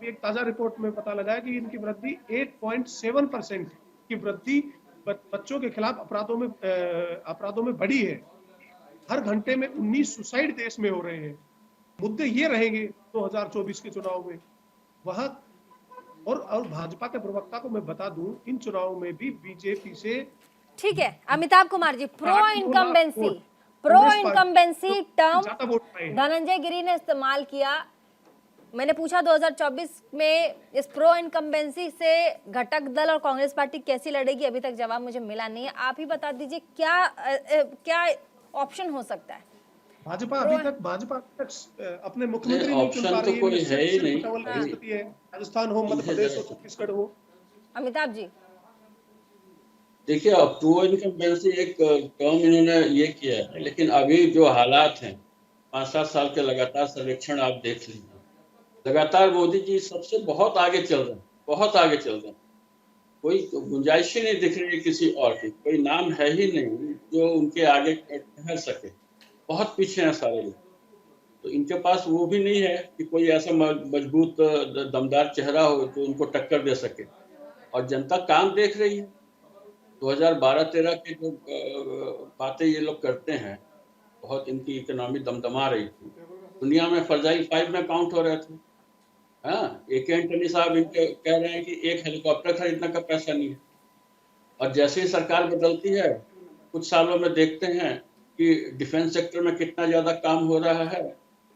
S5: एक ताजा रिपोर्ट में पता लगा है कि इनकी वृद्धि 8.7% की वृद्धि बच्चों के खिलाफ अपराधों में बढ़ी है। हर घंटे में 19 सुसाइड देश में हो रहे हैं। मुद्दे ये रहेंगे 2024 के चुनाव में वहां। और भाजपा के प्रवक्ता को मैं बता दूं, इन चुनावों में भी बीजेपी से,
S1: ठीक है Amitabh Kumar ji, pro incumbency term Dhananjay गिरी ने इस्तेमाल किया। मैंने पूछा 2024 में इस प्रो इनकम्बेंसी से घटक दल और कांग्रेस पार्टी कैसी लड़ेगी, अभी तक जवाब मुझे मिला नहीं है। आप ही बता दीजिए क्या ऑप्शन हो सकता है?
S5: भाजपा अभी तक अपने मुख्यमंत्री
S6: ऑप्शन तो कोई है ही नहीं।
S5: राजस्थान हो, मध्य प्रदेश हो, छत्तीसगढ़ हो।
S1: अमिताभ जी
S6: देखिए, अब प्रो इनकम्बेंसी एक टर्म इन्होंने ये किया है, लेकिन अभी जो हालात हैं, 5-7 साल के लगातार सर्वेक्षण आप देख लीजिए, लगातार मोदी जी सबसे बहुत आगे चल रहे हैं, बहुत आगे चल रहे हैं। कोई गुंजाइश ही नहीं दिख रही है किसी और की, कोई नाम है ही नहीं जो उनके आगे ठहर सके। बहुत पीछे हैं सारे लोग। तो इनके पास वो भी नहीं है कि कोई ऐसा मजबूत दमदार चेहरा हो जो उनको टक्कर दे सके। और जनता काम देख रही है। 2012-13 की जो बातें ये लोग करते हैं, बहुत इनकी इकोनॉमी दमदमा रही थी, दुनिया में फर्जाई 5 में काउंट हो रहे थे। हाँ, AK एंटनी साहब इनके कह रहे हैं कि एक हेलीकॉप्टर खरीदने का पैसा नहीं है। और जैसे ही सरकार बदलती है, कुछ सालों में देखते हैं कि डिफेंस सेक्टर में कितना ज्यादा काम हो रहा है,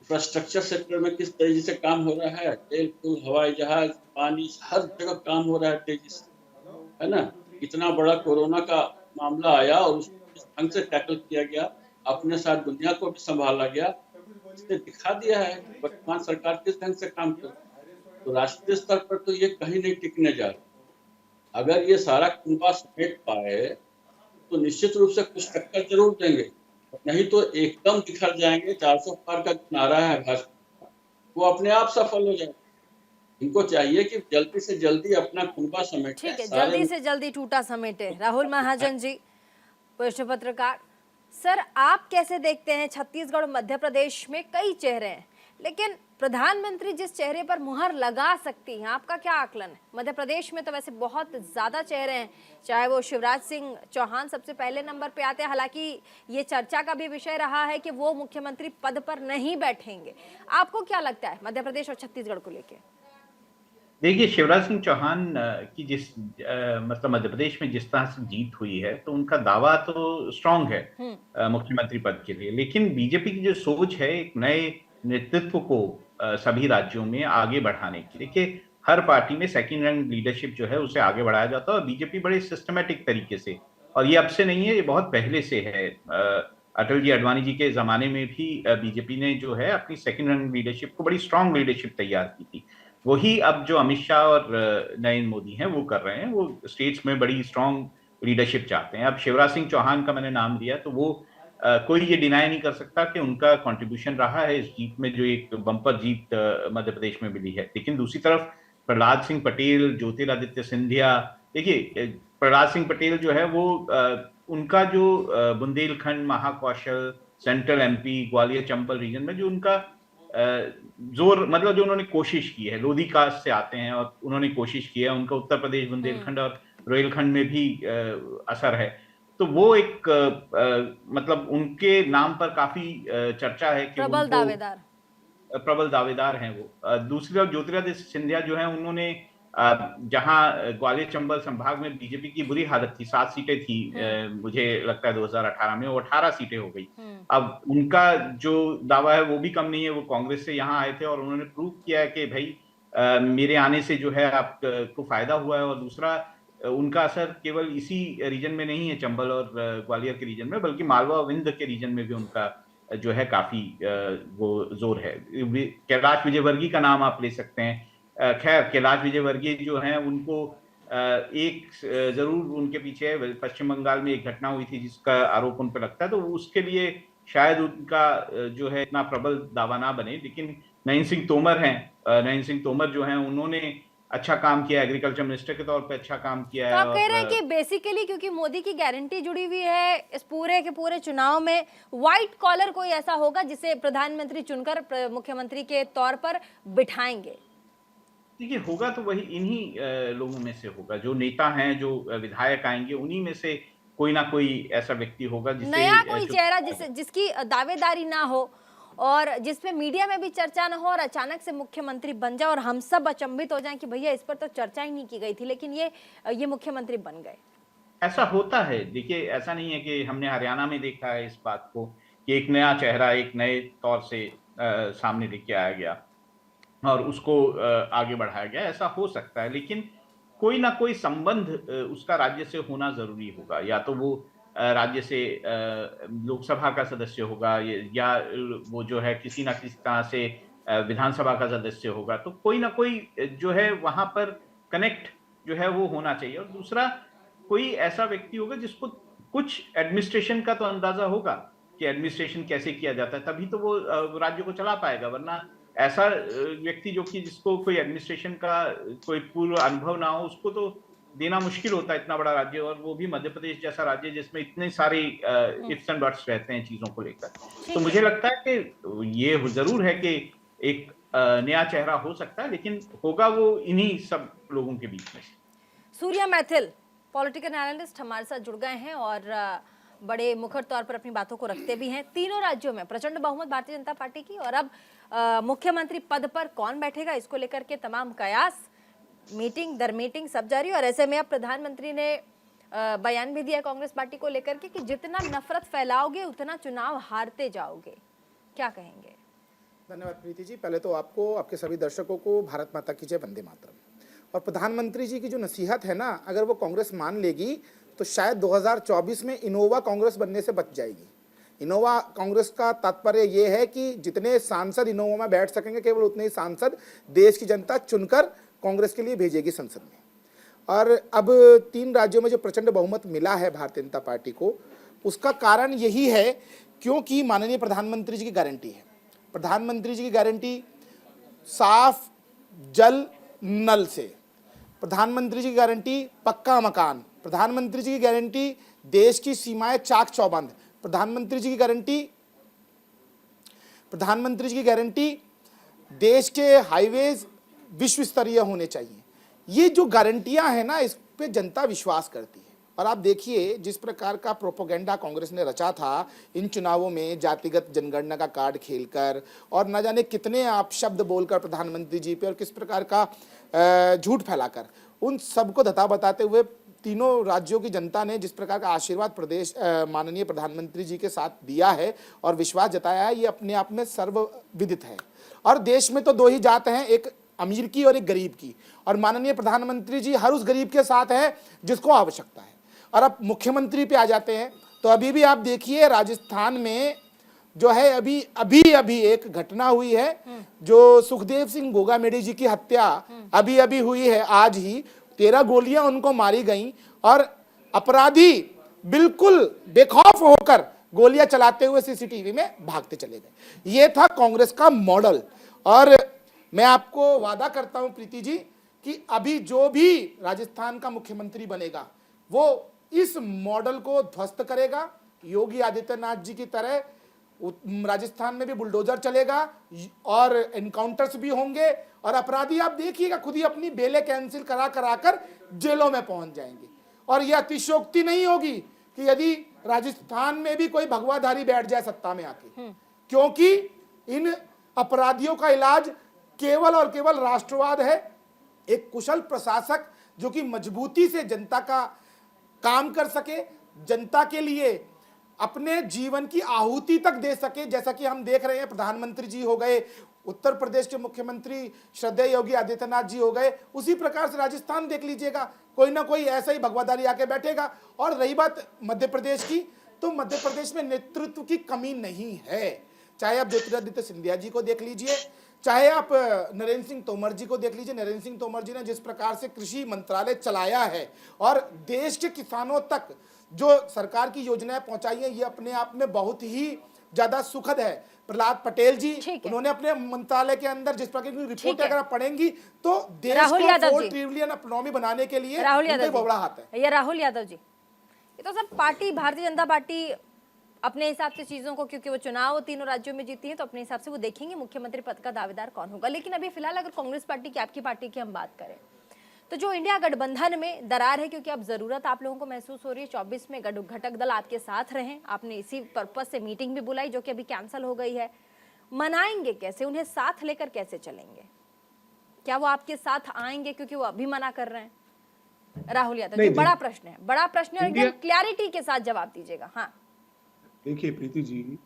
S6: इंफ्रास्ट्रक्चर सेक्टर में किस तेजी से काम हो रहा है, तेल पुल, हवाई जहाज, पानी, हर जगह काम हो रहा है तेजी से, है ना। इतना बड़ा कोरोना का मामला आया और उसको किस ढंग से टैकल किया गया, अपने साथ दुनिया को भी संभाला गया, इसने दिखा दिया है कि वर्तमान सरकार किस ढंग से काम कर रही है। तो राष्ट्रीय स्तर पर तो ये कहीं नहीं टिकने जा रहा। अगर ये सारा कुंभा समेट पाए तो निश्चित रूप से कुछ टक्कर जरूर देंगे, नहीं तो एकदम बिखर जाएंगे। 400 पार का नारा है भाजपा, वो अपने आप सफल हो जाएगा। इनको चाहिए कि जल्दी से जल्दी अपना कुंभा समेटे।
S1: ठीक है, जल्दी से जल्दी टूटा समेटे। राहुल महाजन जी, वरिष्ठ पत्रकार। सर, आप कैसे देखते हैं, छत्तीसगढ़ और मध्य प्रदेश में कई चेहरे हैं, लेकिन प्रधानमंत्री जिस चेहरे पर मुहर लगा सकती हैं, आपका क्या आकलन है? मध्य प्रदेश में तो वैसे बहुत ज्यादा चेहरे हैं, चाहे वो शिवराज सिंह चौहान सबसे पहले नंबर पे आते हैं। हालांकि ये चर्चा का भी विषय रहा है कि वो मुख्यमंत्री पद पर नहीं बैठेंगे। आपको क्या लगता है मध्य प्रदेश और छत्तीसगढ़ को लेकर?
S4: देखिए, शिवराज सिंह चौहान की मतलब मध्य प्रदेश में जिस तरह से जीत हुई है, तो उनका दावा तो स्ट्रांग है मुख्यमंत्री पद के लिए। लेकिन बीजेपी की जो सोच है एक नए नेतृत्व को सभी राज्यों में आगे बढ़ाने की। देखिए, हर पार्टी में सेकंड रैंक लीडरशिप जो है उसे आगे बढ़ाया जाता है, और बीजेपी बड़े सिस्टमेटिक तरीके से, और ये अब से नहीं है, ये बहुत पहले से है। अटल जी, अडवाणी जी के जमाने में भी बीजेपी ने जो है अपनी सेकंड रैंक लीडरशिप को बड़ी स्ट्रांग लीडरशिप तैयार की थी। वही अब जो अमित शाह और नरेंद्र मोदी हैं वो कर रहे हैं। वो स्टेट्स में बड़ी स्ट्रांग लीडरशिप चाहते हैं। अब शिवराज सिंह चौहान का मैंने नाम लिया, तो वो कोई ये डिनाई नहीं कर सकता कि उनका कंट्रीब्यूशन रहा है इस जीत में, जो एक बम्पर जीत मध्य प्रदेश में मिली है। लेकिन दूसरी तरफ प्रहलाद सिंह पटेल, ज्योतिरादित्य सिंधिया, देखिए प्रहलाद सिंह पटेल जो है वो उनका जो Bundelkhand, Mahakoshal, central MP, Gwalior Chambal region में जो उनका जोर, मतलब जो उन्होंने कोशिश की है, लोधी कास्ट से आते हैं और उन्होंने कोशिश की है, उनका उत्तर प्रदेश, बुंदेलखंड और रोहिलखंड में भी असर है। तो वो एक मतलब उनके नाम पर काफी चर्चा है कि प्रबल दावेदार हैं वो। दूसरी तरफ ज्योतिरादित्य सिंधिया जो है, उन्होंने जहां ग्वालियर चंबल संभाग में बीजेपी की बुरी हालत थी, 7 सीटें थी, मुझे लगता है 2018 में वो 18 सीटें हो गई। अब उनका जो दावा है वो भी कम नहीं है। वो कांग्रेस से यहाँ आए थे और उन्होंने प्रूव किया है कि भाई मेरे आने से जो है आपको फायदा हुआ है। और दूसरा, उनका असर केवल इसी रीजन में नहीं है, चंबल और ग्वालियर के रीजन में, बल्कि मालवा विंध्य के रीजन में भी उनका जो है काफी वो जोर है। कैलाश विजयवर्गीय का नाम आप ले सकते हैं। खैर, कैलाश विजयवर्गीय जो हैं उनको एक जरूर उनके पीछे पश्चिम बंगाल में एक घटना हुई थी जिसका आरोप उन पर लगता है, तो उसके लिए शायद उनका जो है इतना प्रबल दावा ना बने। लेकिन नरेंद्र सिंह तोमर हैं, नरेंद्र सिंह तोमर जो हैं उन्होंने अच्छा काम किया, एग्रीकल्चर मिनिस्टर के तौर पे अच्छा काम किया है।
S1: तो आप कह रहे हैं कि बेसिकली क्योंकि मोदी की गारंटी जुड़ी हुई है इस पूरे के पूरे चुनाव में, व्हाइट कॉलर कोई ऐसा होगा जिसे प्रधानमंत्री चुनकर मुख्यमंत्री के तौर पर बिठाएंगे?
S4: देखिए, होगा तो वही इन्हीं लोगों में से होगा, जो नेता हैं, जो विधायक आएंगे, उन्हीं में से कोई ना कोई ऐसा व्यक्ति होगा जिसे
S1: नया कोई चेहरा जिसकी दावेदारी ना हो और जिसपे मीडिया में भी चर्चा ना हो और अचानक से मुख्यमंत्री बन जाए और हम सब अचंभित हो जाएं कि भैया इस पर तो चर्चा ही नहीं की गई थी, लेकिन ये मुख्यमंत्री बन गए।
S4: ऐसा होता है। देखिए, ऐसा नहीं है कि हमने हरियाणा में देखा है इस बात को कि एक नया चेहरा एक नए तौर से सामने लेके आया गया और उसको आगे बढ़ाया गया। ऐसा हो सकता है, लेकिन कोई ना कोई संबंध उसका राज्य से होना जरूरी होगा। या तो वो राज्य से लोकसभा का सदस्य होगा, या वो जो है किसी ना किसी तरह से विधानसभा का सदस्य होगा। तो कोई ना कोई जो है वहां पर कनेक्ट जो है वो होना चाहिए। और दूसरा, कोई ऐसा व्यक्ति होगा जिसको कुछ एडमिनिस्ट्रेशन का तो अंदाजा होगा कि एडमिनिस्ट्रेशन कैसे किया जाता है, तभी तो वो राज्य को चला पाएगा। वरना ऐसा व्यक्ति जो कि जिसको कोई एडमिनिस्ट्रेशन का कोई पूर्व अनुभव ना हो, उसको तो देना मुश्किल होता है इतना बड़ा राज्य, और वो भी मध्य प्रदेश जैसा राज्य जिसमें इतने सारे इफ्स एंड बट्स रहते हैं चीजों को लेकर। तो मुझे लगता है कि ये जरूर है कि एक नया चेहरा हो सकता है, लेकिन होगा वो इन्हीं सब लोगों के बीच में।
S1: सूर्या मैथिल, पॉलिटिकल एनालिस्ट, हमारे साथ जुड़ गए हैं और बड़े मुखर तौर पर अपनी बातों को रखते भी हैं। तीनों राज्यों में प्रचंड बहुमत भारतीय जनता पार्टी की, और अब मुख्यमंत्री पद पर कौन बैठेगा इसको लेकर के तमाम कयास, मीटिंग दर मीटिंग सब जारी। और ऐसे में अब प्रधानमंत्री ने बयान भी दिया कांग्रेस पार्टी को लेकर के कि जितना नफरत फैलाओगे उतना चुनाव हारते जाओगे। क्या कहेंगे?
S8: धन्यवाद प्रीति जी। पहले तो आपको, आपके सभी दर्शकों को भारत माता की जय, वंदे मातरम। और प्रधानमंत्री जी की जो नसीहत है ना, अगर वो कांग्रेस मान लेगी तो शायद 2024 में इनोवा कांग्रेस बनने से बच जाएगी। इनोवा कांग्रेस का तात्पर्य ये है कि जितने सांसद इनोवा में बैठ सकेंगे, केवल उतने ही सांसद देश की जनता चुनकर कांग्रेस के लिए भेजेगी संसद में। और अब 3 राज्यों में जो प्रचंड बहुमत मिला है भारतीय जनता पार्टी को, उसका कारण यही है क्योंकि माननीय प्रधानमंत्री जी की गारंटी है। प्रधानमंत्री जी की गारंटी साफ जल नल से, प्रधानमंत्री जी की गारंटी पक्का मकान, प्रधानमंत्री जी की गारंटी देश की सीमाएं चाक चौबंद, प्रधानमंत्री जी की गारंटी देश के हाईवेज विश्व स्तरीय होने चाहिए। ये जो गारंटियां हैं ना, इस पे जनता विश्वास करती है। और आप देखिए जिस प्रकार का प्रोपोगेंडा कांग्रेस ने रचा था इन चुनावों में, जातिगत जनगणना का कार्ड खेलकर और न जाने कितने आप शब्द बोलकर प्रधानमंत्री जी पे और किस प्रकार का झूठ फैलाकर, उन सबको धता बताते हुए तीनों राज्यों की जनता ने जिस प्रकार का आशीर्वाद प्रदेश माननीय प्रधानमंत्री जी के साथ दिया है और विश्वास जताया है, ये अपने आप में सर्वविदित है। और देश में तो 2 ही जात हैं, एक अमीर की और एक गरीब की, और माननीय प्रधानमंत्री जी हर उस गरीब के साथ है जिसको आवश्यकता है। और अब मुख्यमंत्री पे आ जाते हैं तो अभी भी आप देखिए राजस्थान में जो है अभी एक घटना हुई है, जो सुखदेव सिंह गोगामेडी जी की हत्या अभी हुई है। आज ही 13 गोलियां उनको मारी गईं और अपराधी बिल्कुल बेखौफ होकर गोलियां चलाते हुए सीसीटीवी में भागते चले गए। ये था कांग्रेस का मॉडल। और मैं आपको वादा करता हूं प्रीति जी कि अभी जो भी राजस्थान का मुख्यमंत्री बनेगा वो इस मॉडल को ध्वस्त करेगा। योगी आदित्यनाथ जी की तरह राजस्थान में भी बुलडोजर चलेगा और एनकाउंटर्स भी होंगे और अपराधी आप देखिएगा खुद ही अपनी बेलें कैंसिल कराकर जेलों में पहुंच जाएंगे। और यह अतिशयोक्ति नहीं होगी कि यदि राजस्थान में भी कोई भगवाधारी बैठ जाए सत्ता में आके, क्योंकि इन अपराधियों का इलाज केवल और केवल राष्ट्रवाद है। एक कुशल प्रशासक जो कि मजबूती से जनता का काम कर सके, जनता के लिए अपने जीवन की आहुति तक दे सके, जैसा कि हम देख रहे हैं प्रधानमंत्री जी हो गए, उत्तर प्रदेश के मुख्यमंत्री श्रद्धेय योगी आदित्यनाथ जी हो गए, उसी प्रकार से राजस्थान देख लीजिएगा, कोई ना कोई ऐसा ही भगवाधारी आके बैठेगा। और रही बात मध्य प्रदेश की, तो मध्य प्रदेश में नेतृत्व की कमी नहीं है। चाहे आप ज्योतिरादित्य सिंधिया जी को देख लीजिए, चाहे आप नरेंद्र सिंह तोमर जी को देख लीजिए। नरेंद्र सिंह तोमर जी ने जिस प्रकार से कृषि मंत्रालय चलाया है और देश के किसानों तक जो सरकार की योजनाएं पहुंचाई है, ये अपने आप में बहुत ही ज्यादा सुखद है। प्रहलाद पटेल जी, उन्होंने अपने मंत्रालय के अंदर जिस प्रकार की रिपोर्ट अगर आप पढ़ेंगी तो देश को 4 ट्रिलियन इकोनॉमी बनाने के लिए बड़ा हाथ है।
S1: ये राहुल यादव जी, ये तो सब पार्टी भारतीय जनता पार्टी अपने हिसाब से चीजों को, क्योंकि वो चुनाव तीनों राज्यों में जीती है तो अपने हिसाब से वो देखेंगे मुख्यमंत्री पद का दावेदार कौन होगा। लेकिन अभी फिलहाल अगर कांग्रेस पार्टी की, आपकी पार्टी की हम बात करें तो जो इंडिया गठबंधन में दरार है, क्योंकि अब जरूरत आप लोगों को महसूस हो रही है 24 में घटक दल आपके साथ रहें, आपने इसी पर्पज से मीटिंग भी बुलाई जो कि अभी कैंसिल हो गई है। मनाएंगे कैसे, उन्हें साथ लेकर कैसे चलेंगे? क्या वो आपके साथ आएंगे क्योंकि वो अभी मना कर रहे हैं? राहुल यादव जी, बड़ा प्रश्न है, बड़ा प्रश्न है, एकदम क्लैरिटी के साथ जवाब दीजिएगा। हाँ
S5: देखिए प्रीति जी,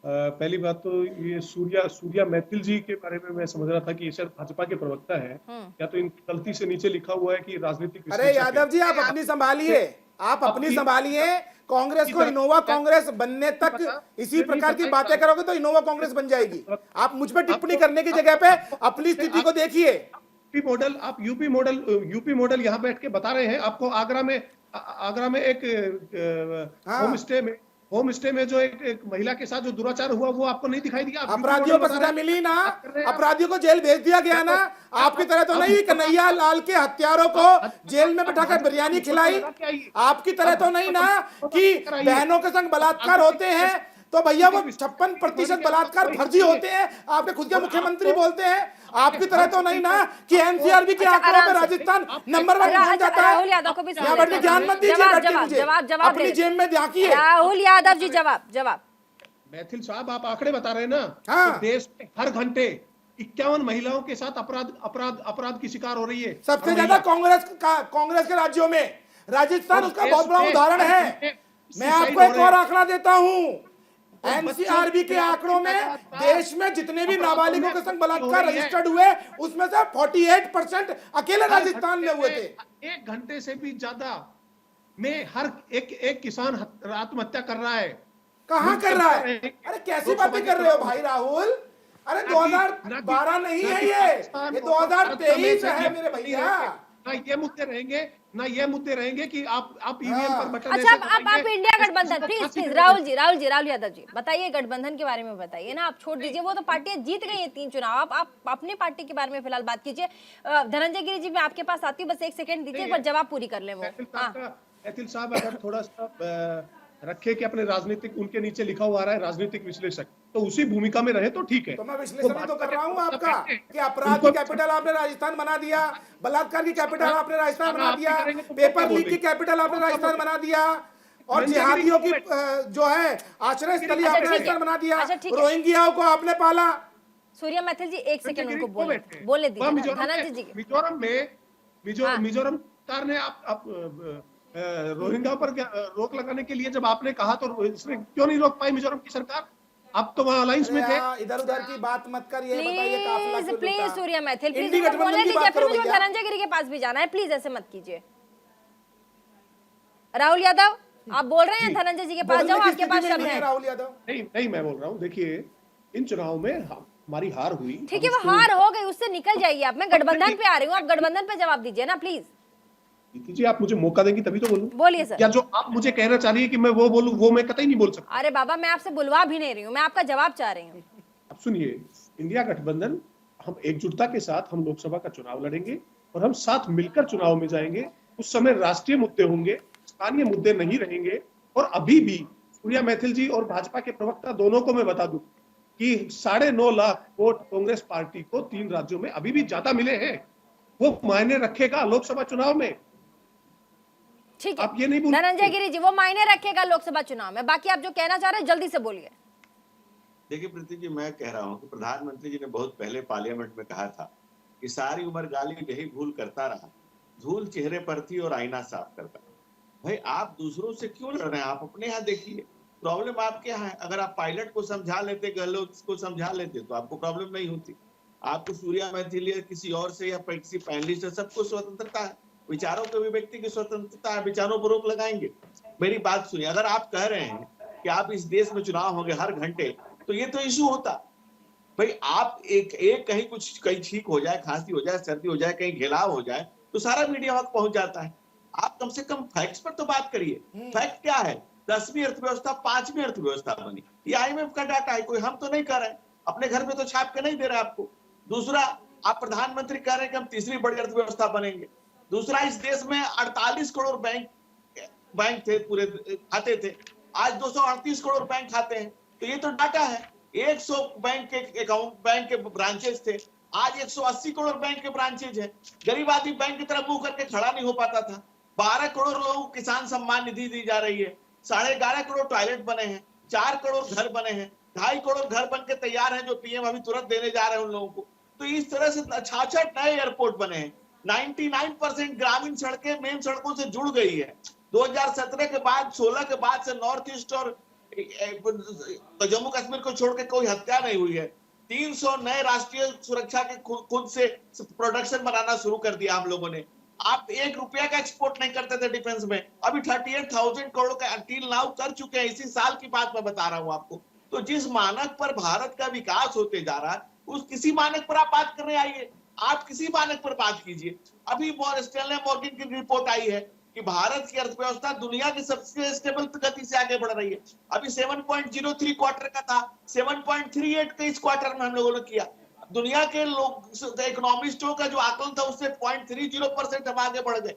S5: पहली बात तो ये सूर्या मैथिल जी के बारे में मैं समझ रहा था कि ये शायद भाजपा के प्रवक्ता है, या तो इनकी गलती से नीचे लिखा हुआ है कि राजनीतिक।
S8: अरे यादव जी, आप अपनी संभालिए, आप अपनी संभालिए। कांग्रेस को इनोवा कांग्रेस बनने तक इसी प्रकार की बातें करोगे तो इनोवा कांग्रेस बन जाएगी। आप मुझ पर टिप्पणी करने की जगह पे अपनी स्थिति को देखिए।
S5: मॉडल, आप यूपी मॉडल यहाँ बैठ के बता रहे हैं। आपको आगरा में एक होम स्टे में जो एक महिला के साथ जो दुराचार हुआ वो आपको नहीं दिखाई दिया?
S8: अपराधियों को सजा मिली ना, अपराधियों को जेल भेज दिया गया ना। आपकी तरह तो नहीं कन्हैया लाल के हत्यारों को जेल में बैठाकर बिरयानी खिलाई। आपकी तरह तो नहीं ना कि बहनों के संग बलात्कार होते हैं तो भैया वो 56% बलात्कार फर्जी होते हैं, आपके खुद के मुख्यमंत्री बोलते हैं। आपकी तरह तो नहीं ना कि एनसीआरबी के आंकड़ों पे राजस्थान नंबर 1 पहुंच जाता है।
S1: राहुल यादव को भी
S8: यहाँ बैठ के ज्ञान मत दीजिए,
S1: जवाब
S8: अपनी जेब में झांकिए।
S1: राहुल यादव जी जवाब।
S5: मैथिल साहब, आप आंकड़े बता रहे हैं ना?
S8: हाँ।
S5: देश में हर घंटे 51 महिलाओं के साथ अपराध की शिकार हो रही है।
S8: सबसे ज्यादा कांग्रेस के राज्यों में राजस्थान उसका बहुत बड़ा उदाहरण है। मैं आपको एक और आंकड़ा देता हूं, एनसीआरबी के आंकड़ों में देश में जितने भी नाबालिगों के संग बलात्कार रजिस्टर्ड हुए उसमें से 48% अकेले राजस्थान में हुए थे।
S5: 1 घंटे से भी ज्यादा में हर एक किसान आत्महत्या कर रहा है।
S8: कहां कर रहा है? अरे कैसी बातें कर रहे हो भाई राहुल? अरे 2012 नहीं है ये 2023 है मेरे भैया।
S5: ना ये मुद्दे रहेंगे कि आप ईवीएम पर बटन
S1: अच्छा, आप इंडिया गठबंधन, प्लीज राहुल यादव जी बताइए, गठबंधन के बारे में बताइए ना। आप छोड़ दीजिए, वो तो पार्टियां जीत गई है 3 चुनाव। आप अपनी पार्टी के बारे में फिलहाल बात कीजिए। धनंजय गिरी जी, मैं आपके पास आती हूँ, बस 1 सेकंड दीजिए, एक बार जवाब पूरी कर ले वो।
S5: ऐतिल साहब अगर थोड़ा सा रखे कि अपने राजनीतिक, उनके नीचे लिखा हुआ आ रहा है राजनीतिक विश्लेषक, तो उसी भूमिका में रहे तो ठीक है।
S8: तो मैं विश्लेषण तो कर रहा हूँ आपका कि अपराध की कैपिटल आपने राजस्थान बना दिया, बलात्कार की कैपिटल आपने राजस्थान बना दिया, पेपर लीक की कैपिटल आपने राजस्थान बना दिया, और जिहादियों की जो है आश्रय स्थली आपने राजस्थान बना दिया, रोहिंग्याओं को आपने पाला।
S1: सूर्या मैथिल जी 1 सेकंड उनको बोले दीजिए। धनंजय जी,
S5: मिजोरम सरकार ने रोहिंग्या पर रोक लगाने के लिए जब आपने कहा तो इसमें क्यों नहीं रोक पाई मिजोरम की सरकार? आप तो वहाँ अलायंस में थे।
S8: इधर उधर की बात मत कर, ये बताइए काफिला क्यों
S1: प्लीज
S8: जुटा?
S1: सूर्या मैथिल प्लीज
S8: इंडी गठबंधन
S1: बोलने
S8: की
S1: दीजिए,
S8: बात
S1: फिर
S8: करो
S1: मुझे
S8: भैया।
S1: धनंजय गिरी के पास भी जाना है, प्लीज ऐसे मत कीजिए। राहुल यादव, आप बोल रहे हैं धनंजय जी के पास जाओ, आपके पास शब्द है।
S8: राहुल यादव
S5: नहीं मैं बोल रहा हूँ, देखिए इन चुनाव में हमारी हार हुई।
S1: ठीक है, वो हार हो गई, उससे निकल जाइए आप। मैं गठबंधन पे आ रही हूँ, आप गठबंधन पे जवाब दीजिए ना प्लीज।
S5: जी आप मुझे मौका देंगी तभी तो बोलूं।
S1: बोलिए सर।
S5: या जो आप मुझे कहना चाह रही है कि मैं वो बोलूं, वो मैं कतई नहीं बोल सकता।
S1: अरे बाबा, मैं आपसे बुलवा भी नहीं रही हूँ, मैं आपका जवाब चाह रही हूँ।
S5: अब सुनिए, इंडिया गठबंधन, हम एकजुटता के साथ हम लोकसभा का चुनाव लड़ेंगे और हम साथ मिलकर चुनाव में जाएंगे। उस समय राष्ट्रीय मुद्दे होंगे, स्थानीय मुद्दे नहीं रहेंगे। और अभी भी सूर्या मैथिल जी और भाजपा के प्रवक्ता दोनों को मैं बता दूं कि 9.5 लाख वोट कांग्रेस पार्टी को 3 राज्यों में अभी भी ज्यादा मिले हैं। वो मायने रखेगा लोकसभा चुनाव में।
S1: ठीक है,
S5: आप ये नहीं बोल
S1: धनंजय गिरी जी, वो मायने रखेगा लोकसभा चुनाव में। बाकी आप जो कहना चाह रहे हैं जल्दी से बोलिए।
S7: देखिए प्रीति जी, मैं कह रहा हूं कि प्रधानमंत्री जी ने बहुत पहले पार्लियामेंट में कहा था कि सारी उम्र गाली यही भूल करता रहा, धूल चेहरे पर थी और आईना साफ करता। भाई आप दूसरों से क्यों लड़ रहे हैं? आप अपने यहाँ देखिए, प्रॉब्लम आपके यहाँ है। अगर आप पायलट को समझा लेते, गहलोत को समझा लेते, तो आपको प्रॉब्लम नहीं होती। आपको सूर्या मैथिल या किसी और से या किसी पैनलिस्ट से सबको स्वतंत्रता है, विचारों के अभिव्यक्ति की स्वतंत्रता है, विचारों पर रोक लगाएंगे। मेरी बात सुनिए, अगर आप कह रहे हैं कि आप इस देश में चुनाव होंगे हर घंटे, तो ये तो इशू होता। भाई आप एक कहीं कुछ कहीं ठीक हो जाए, खांसी हो जाए, सर्दी हो जाए, कहीं घेलाव हो जाए, तो सारा मीडिया वक्त पहुंच जाता है। आप कम से कम फैक्ट्स पर तो बात करिए। फैक्ट क्या है? 10वीं अर्थव्यवस्था 5वीं अर्थव्यवस्था बनी, ये IMF का डाटा है, कोई हम तो नहीं कर रहे हैं। अपने घर में तो छाप के नहीं दे रहे आपको। दूसरा, आप प्रधानमंत्री कह रहे हैं कि हम तीसरी बड़ी अर्थव्यवस्था बनेंगे। दूसरा, इस देश में 48 करोड़ बैंक थे, पूरे खाते थे, आज 238 करोड़ बैंक खाते हैं। तो ये तो डाटा है। 100 बैंक के अकाउंट, बैंक के ब्रांचेस थे, आज 180 करोड़ बैंक के ब्रांचेज है। गरीब आदमी बैंक की तरफ मुंह करके खड़ा नहीं हो पाता था। 12 करोड़ लोगों को किसान सम्मान निधि दी जा रही है, 11.5 करोड़ टॉयलेट बने हैं, 4 करोड़ घर बने हैं, 2.5 करोड़ घर बन के तैयार हैं जो PM अभी तुरंत देने जा रहे हैं उन लोगों को। तो इस तरह से 66 नए एयरपोर्ट बने हैं। 99% ग्रामीण सड़कें मेन सड़कों से जुड़ गई है। 2017 के बाद 16 के बाद से नॉर्थ ईस्ट और जम्मू कश्मीर को छोड़ के कोई हत्या नहीं हुई है। 300 नए राष्ट्रीय सुरक्षा के खुद से प्रोडक्शन बनाना शुरू कर दिया हम लोगों ने। आप 1 रुपया का एक्सपोर्ट नहीं करते थे डिफेंस में, अभी 38,000 करोड़ का टील नाउ कर चुके हैं। इसी साल की बात मैं बता रहा हूं आपको। तो जिस मानक पर भारत का विकास होते जा रहा है, उस किसी मानक पर आप बात करने आइए। आप किसी मानक पर बात कीजिए। अभी स्टैनली मॉर्गन की रिपोर्ट आई है कि भारत की अर्थव्यवस्था दुनिया की सबसे स्टेबल गति से आगे बढ़ रही है। अभी 7.03 क्वार्टर का था, 7.38 का इस क्वार्टर में हम लोगों ने किया। दुनिया के लोग इकोनॉमिस्टों का जो आकलन था उससे 0.30% हम आगे बढ़ गए।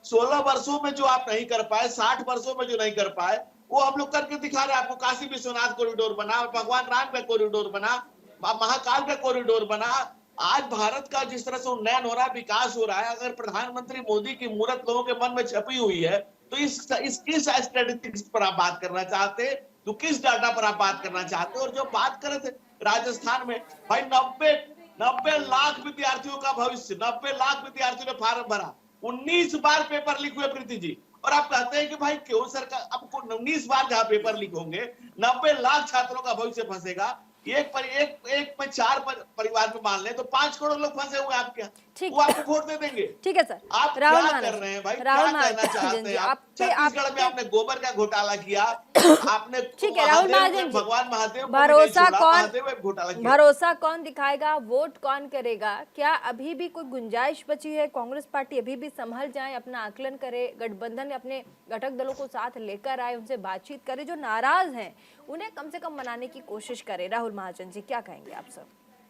S7: 16 वर्षों में जो आप नहीं कर पाए, 60 वर्षों में जो नहीं कर पाए, वो हम लोग करके दिखा रहे हैं आपको। काशी विश्वनाथ कॉरिडोर बना, भगवान राम का कॉरिडोर बना, महाकाल का कॉरिडोर बना। आज भारत का जिस तरह से उन्नयन हो रहा है, विकास हो रहा है, अगर प्रधानमंत्री मोदी की मूर्त लोगों के मन में छपी हुई है, तो इस किस स्टैटिस्टिक्स पर आप बात करना चाहते, तो किस डाटा पर आप बात करना चाहते। और जो बात कर रहे थे राजस्थान में, भाई 90 लाख विद्यार्थियों का भविष्य, 90 लाख विद्यार्थियों ने फॉर्म भरा, 19 बार पेपर लीक हुए प्रीति जी, और आप कहते हैं कि भाई क्यों सरकार, आपको 19 बार जहां पेपर लीक होंगे, 90 लाख छात्रों का भविष्य फंसेगा, एक में 4 परिवार में मान ले तो 5 करोड़ लोग फंसे हुए आपके यहाँ,
S1: ठीक।
S7: वो आपको वोट दे देंगे।
S1: ठीक है सर,
S7: आप
S1: राहुल
S7: क्या
S1: महाराज,
S7: कर रहे हैं भाई,
S1: राहुल
S7: क्या कहना
S1: महाराज
S7: चाहते हैं आप?
S1: आपके
S7: छत्तीसगढ़ में आपने गोबर का घोटाला किया, आपने
S1: ठीक है राहुल महाराज जी,
S7: भगवान महादेव को
S1: भरोसा
S7: नहीं छोड़ा,
S1: कौन,
S7: महादेव एक घोटाला किया।
S1: भरोसा कौन दिखाएगा, वोट कौन करेगा? क्या अभी भी कोई गुंजाइश बची है? कांग्रेस पार्टी अभी भी संभल जाए, अपना आकलन करे, गठबंधन अपने घटक दलों को साथ लेकर आए, उनसे बातचीत करे, जो नाराज हैं उन्हें कम से कम मनाने की कोशिश करे? राहुल महाजन जी, क्या कहेंगे आप सब?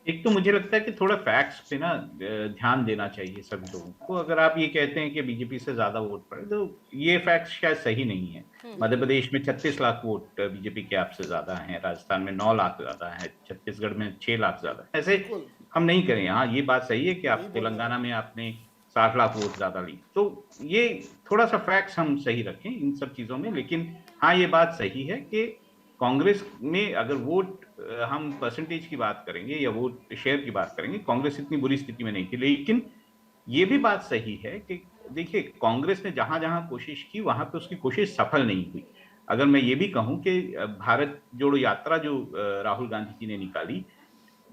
S4: एक तो मुझे लगता है कि थोड़ा फैक्ट्स पे ना ध्यान देना चाहिए सभी लोगों को। अगर आप ये कहते हैं कि बीजेपी से ज्यादा वोट पड़े, तो ये फैक्ट्स शायद सही नहीं है। मध्य प्रदेश में 36 लाख वोट बीजेपी के आपसे ज्यादा हैं, राजस्थान में 9 लाख ज्यादा है, छत्तीसगढ़ में 6 लाख ज्यादा है। ऐसे हम नहीं करें। हाँ, ये बात सही है कि आप तेलंगाना में आपने 60 लाख वोट ज्यादा ली, तो ये थोड़ा सा फैक्ट्स हम सही रखें इन सब चीजों में। लेकिन हाँ, ये बात सही है कि कांग्रेस में अगर वोट हम परसेंटेज की बात करेंगे या वोट शेयर की बात करेंगे, कांग्रेस इतनी बुरी स्थिति में नहीं थी। लेकिन ये भी बात सही है कि देखिए, कांग्रेस ने जहां जहां कोशिश की वहां पे उसकी कोशिश सफल नहीं हुई। अगर मैं ये भी कहूं कि भारत जोड़ो यात्रा जो राहुल गांधी जी ने निकाली,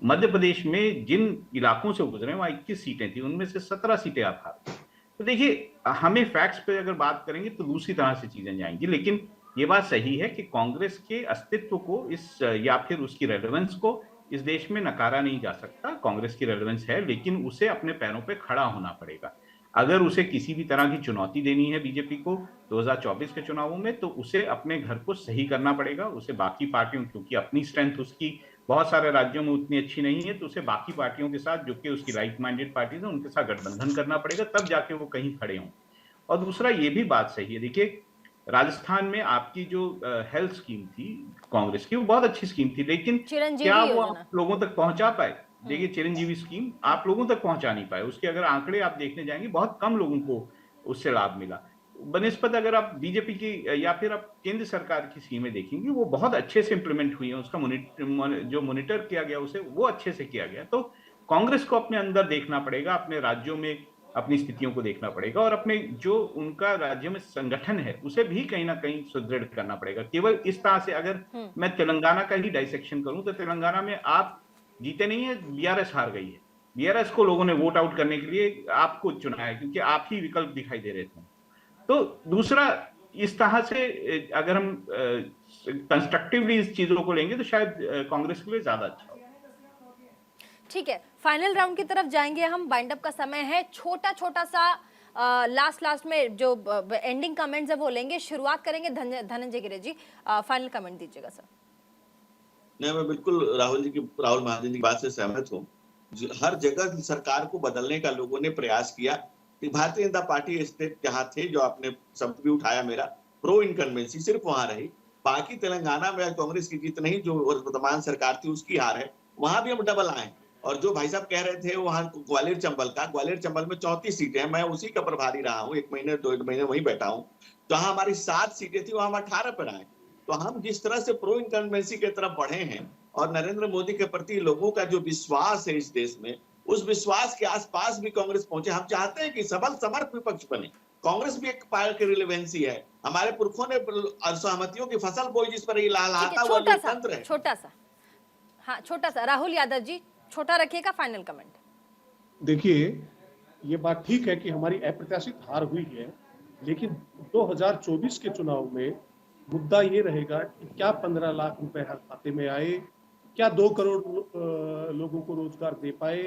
S4: मध्य प्रदेश में जिन इलाकों से गुजरे वहां 21 सीटें थी, उनमें से 17 सीटें आप हारे। तो देखिए, हमें फैक्ट्स पे अगर बात करेंगे तो दूसरी तरह से चीजें जाएंगी। लेकिन ये बात सही है कि कांग्रेस के अस्तित्व को इस या फिर उसकी रेलेवेंस को इस देश में नकारा नहीं जा सकता। कांग्रेस की रेलेवेंस है, लेकिन उसे अपने पैरों पे खड़ा होना पड़ेगा। अगर उसे किसी भी तरह की चुनौती देनी है बीजेपी को 2024 के चुनावों में, तो उसे अपने घर को सही करना पड़ेगा। उसे बाकी पार्टियों, क्योंकि अपनी स्ट्रेंथ उसकी बहुत सारे राज्यों में उतनी अच्छी नहीं है, तो उसे बाकी पार्टियों के साथ, जो कि उसकी राइट माइंडेड पार्टीज है, उनके साथ गठबंधन करना पड़ेगा, तब जाके वो कहीं खड़े हों। और दूसरा ये भी बात सही है, देखिए राजस्थान में आपकी जो हेल्थ स्कीम थी कांग्रेस की, वो बहुत अच्छी स्कीम थी, लेकिन क्या वो आप लोगों तक पहुंचा पाए? देखिए, चिरंजीवी स्कीम आप लोगों तक पहुंचा नहीं पाए। उसके अगर आंकड़े आप देखने जाएंगे, बहुत कम लोगों को उससे लाभ मिला। बनिस्पत अगर आप बीजेपी की या फिर आप केंद्र सरकार की स्कीमें देखेंगे, वो बहुत अच्छे से इंप्लीमेंट हुई है। उसका जो मॉनिटर किया गया उसे, वो अच्छे से किया गया। तो कांग्रेस को अपने अंदर देखना पड़ेगा, अपने राज्यों में अपनी स्थितियों को देखना पड़ेगा, और अपने जो उनका राज्य में संगठन है उसे भी कहीं ना कहीं सुदृढ़ करना पड़ेगा। केवल इस तरह से, अगर मैं तेलंगाना का ही डाइसेक्शन करूं, तो तेलंगाना में आप जीते नहीं है, बीआरएस हार गई है। बीआरएस को लोगों ने वोट आउट करने के लिए आपको चुना है, क्योंकि आप ही विकल्प दिखाई दे रहे थे। तो दूसरा, इस तरह से अगर हम कंस्ट्रक्टिवली इस चीजों को लेंगे तो शायद कांग्रेस के लिए ज्यादा अच्छा होगा।
S1: ठीक है, फाइनल राउंड की तरफ जाएंगे हम। बाइंड अप का समय है। छोटा छोटा सा लास्ट में जो एंडिंग कमेंट्स है वो लेंगे। शुरुआत करेंगे धनंजय गिरे जी, फाइनल कमेंट दीजिएगा सर।
S7: नहीं, मैं बिल्कुल राहुल महाजन की बात से सहमत हूँ। हर जगह सरकार को बदलने का लोगों ने प्रयास किया। भारतीय जनता पार्टी स्टेट जहाँ थे, जो आपने शब्द भी उठाया मेरा, प्रो इनकम्बेंसी, सिर्फ वहां रही। बाकी तेलंगाना में कांग्रेस की जीत नहीं, जो वर्तमान सरकार थी उसकी हार है। वहां भी हम डबल आए। और जो भाई साहब कह रहे थे वहां ग्वालियर चंबल में 34 सीटें हैं। मैं उसी का प्रभारी रहा हूँ, 1 महीने 2 महीने वहीं बैठा हूँ। जहां हमारी 7 सीटें थी, वहां हम 18 पर आए। तो हम जिस तरह से प्रो इनकम्बेंसी की तरफ बढ़े हैं, और नरेंद्र मोदी के प्रति लोगों का जो विश्वास है इस देश में, उस विश्वास के आसपास भी कांग्रेस पहुंचे। हम चाहते हैं कि सबल समर्थ विपक्ष बने। कांग्रेस भी एक पायल की रिलेवेंसी है। हमारे पुरखों ने असहमतियों की फसल बोई, जिस पर ये लहलहाता हुआ लोकतंत्र है।
S1: छोटा सा राहुल यादव जी, छोटा रखिएगा फाइनल कमेंट।
S5: देखिए, ये बात ठीक है कि हमारी अप्रत्याशित हार हुई है, लेकिन 2024 के चुनाव में मुद्दा ये रहेगा कि क्या 15 लाख रुपए हर खाते में आए, क्या 2 करोड़ लोगों को रोजगार दे पाए,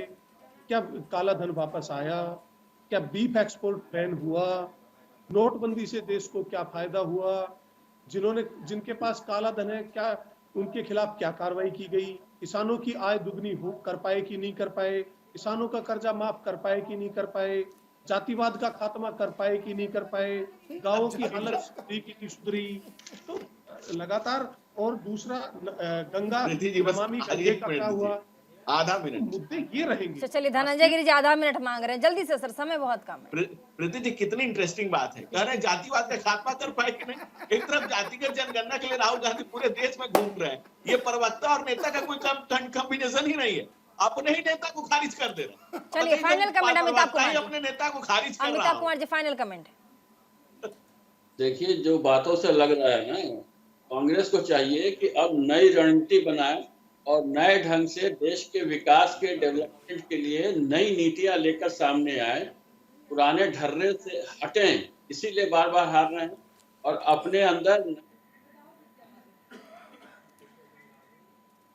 S5: क्या काला धन वापस आया, क्या बीफ एक्सपोर्ट बैन हुआ, नोटबंदी से देश को क्या फायदा हुआ, जिनके पास काला धन है क्या उनके खिलाफ क्या कार्रवाई की गई, किसानों की आय दुगनी हो कर पाए कि नहीं कर पाए, किसानों का कर्जा माफ कर पाए कि नहीं कर पाए, जातिवाद का खात्मा कर पाए कि नहीं कर पाए, गांवों की हालत सुधरी कि नहीं सुधरी। तो लगातार, और दूसरा गंगा नमामि गंगे का क्या हुआ,
S7: आधा मिनट
S5: मुद्दे ये रहेंगे।
S1: चलिए धनंजय गिरी जी आधा मिनट मांग रहे हैं, जल्दी से सर, समय बहुत कम है।
S7: प्रीति जी, कितनी इंटरेस्टिंग बात है। कह रहे हैं जातिवाद का खात्मा कर पाए कि नहीं। एक तरफ जातिगत जनगणना के लिए राहुल गांधी पूरे देश में घूम रहे हैं। ये प्रवक्ता और नेता का कोई कॉम्बिनेशन ही नहीं है। अपने ही नेता को खारिज कर दे रहे हैं।
S1: चलिए फाइनल कमेंट अमिताभ कुमार,
S7: अपने नेता को खारिज कर रहा है।
S1: Amitabh Kumar ji final comment.
S6: देखिए, जो बातों से लग रहा है ना, कांग्रेस को चाहिए कि अब नई रणनीति बनाए और नए ढंग से देश के विकास के डेवलपमेंट के लिए नई नीतियां लेकर सामने आए, पुराने ढर्रे से हटें, इसीलिए बार बार हार रहे हैं और अपने अंदर।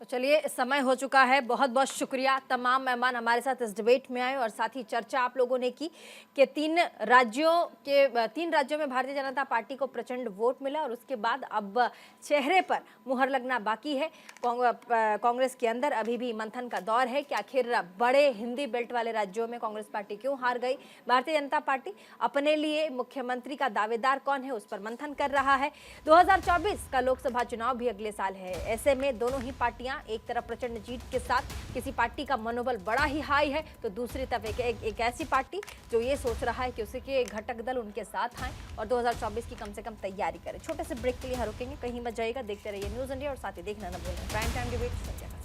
S1: तो चलिए, समय हो चुका है। बहुत बहुत शुक्रिया तमाम मेहमान हमारे साथ इस डिबेट में आए और साथ ही चर्चा आप लोगों ने की कि तीन राज्यों में भारतीय जनता पार्टी को प्रचंड वोट मिला और उसके बाद अब चेहरे पर मुहर लगना बाकी है। कांग्रेस के अंदर अभी भी मंथन का दौर है कि आखिर बड़े हिंदी बेल्ट वाले राज्यों में कांग्रेस पार्टी क्यों हार गई। भारतीय जनता पार्टी अपने लिए मुख्यमंत्री का दावेदार कौन है उस पर मंथन कर रहा है। 2024 का लोकसभा चुनाव भी अगले साल है। ऐसे में दोनों ही पार्टियां एक तरफ प्रचंड जीत के साथ किसी पार्टी का मनोबल बड़ा ही हाई है तो दूसरी तरफ एक ऐसी पार्टी जो ये सोच रहा है कि उसके घटक दल उनके साथ आए और 2024 की कम से कम तैयारी करें। छोटे से ब्रेक के लिए रुकेंगे, कहीं मत जाइएगा, देखते रहिए न्यूज़ इंडिया और साथ ही देखना न भूलें प्राइम टाइम डिबेट।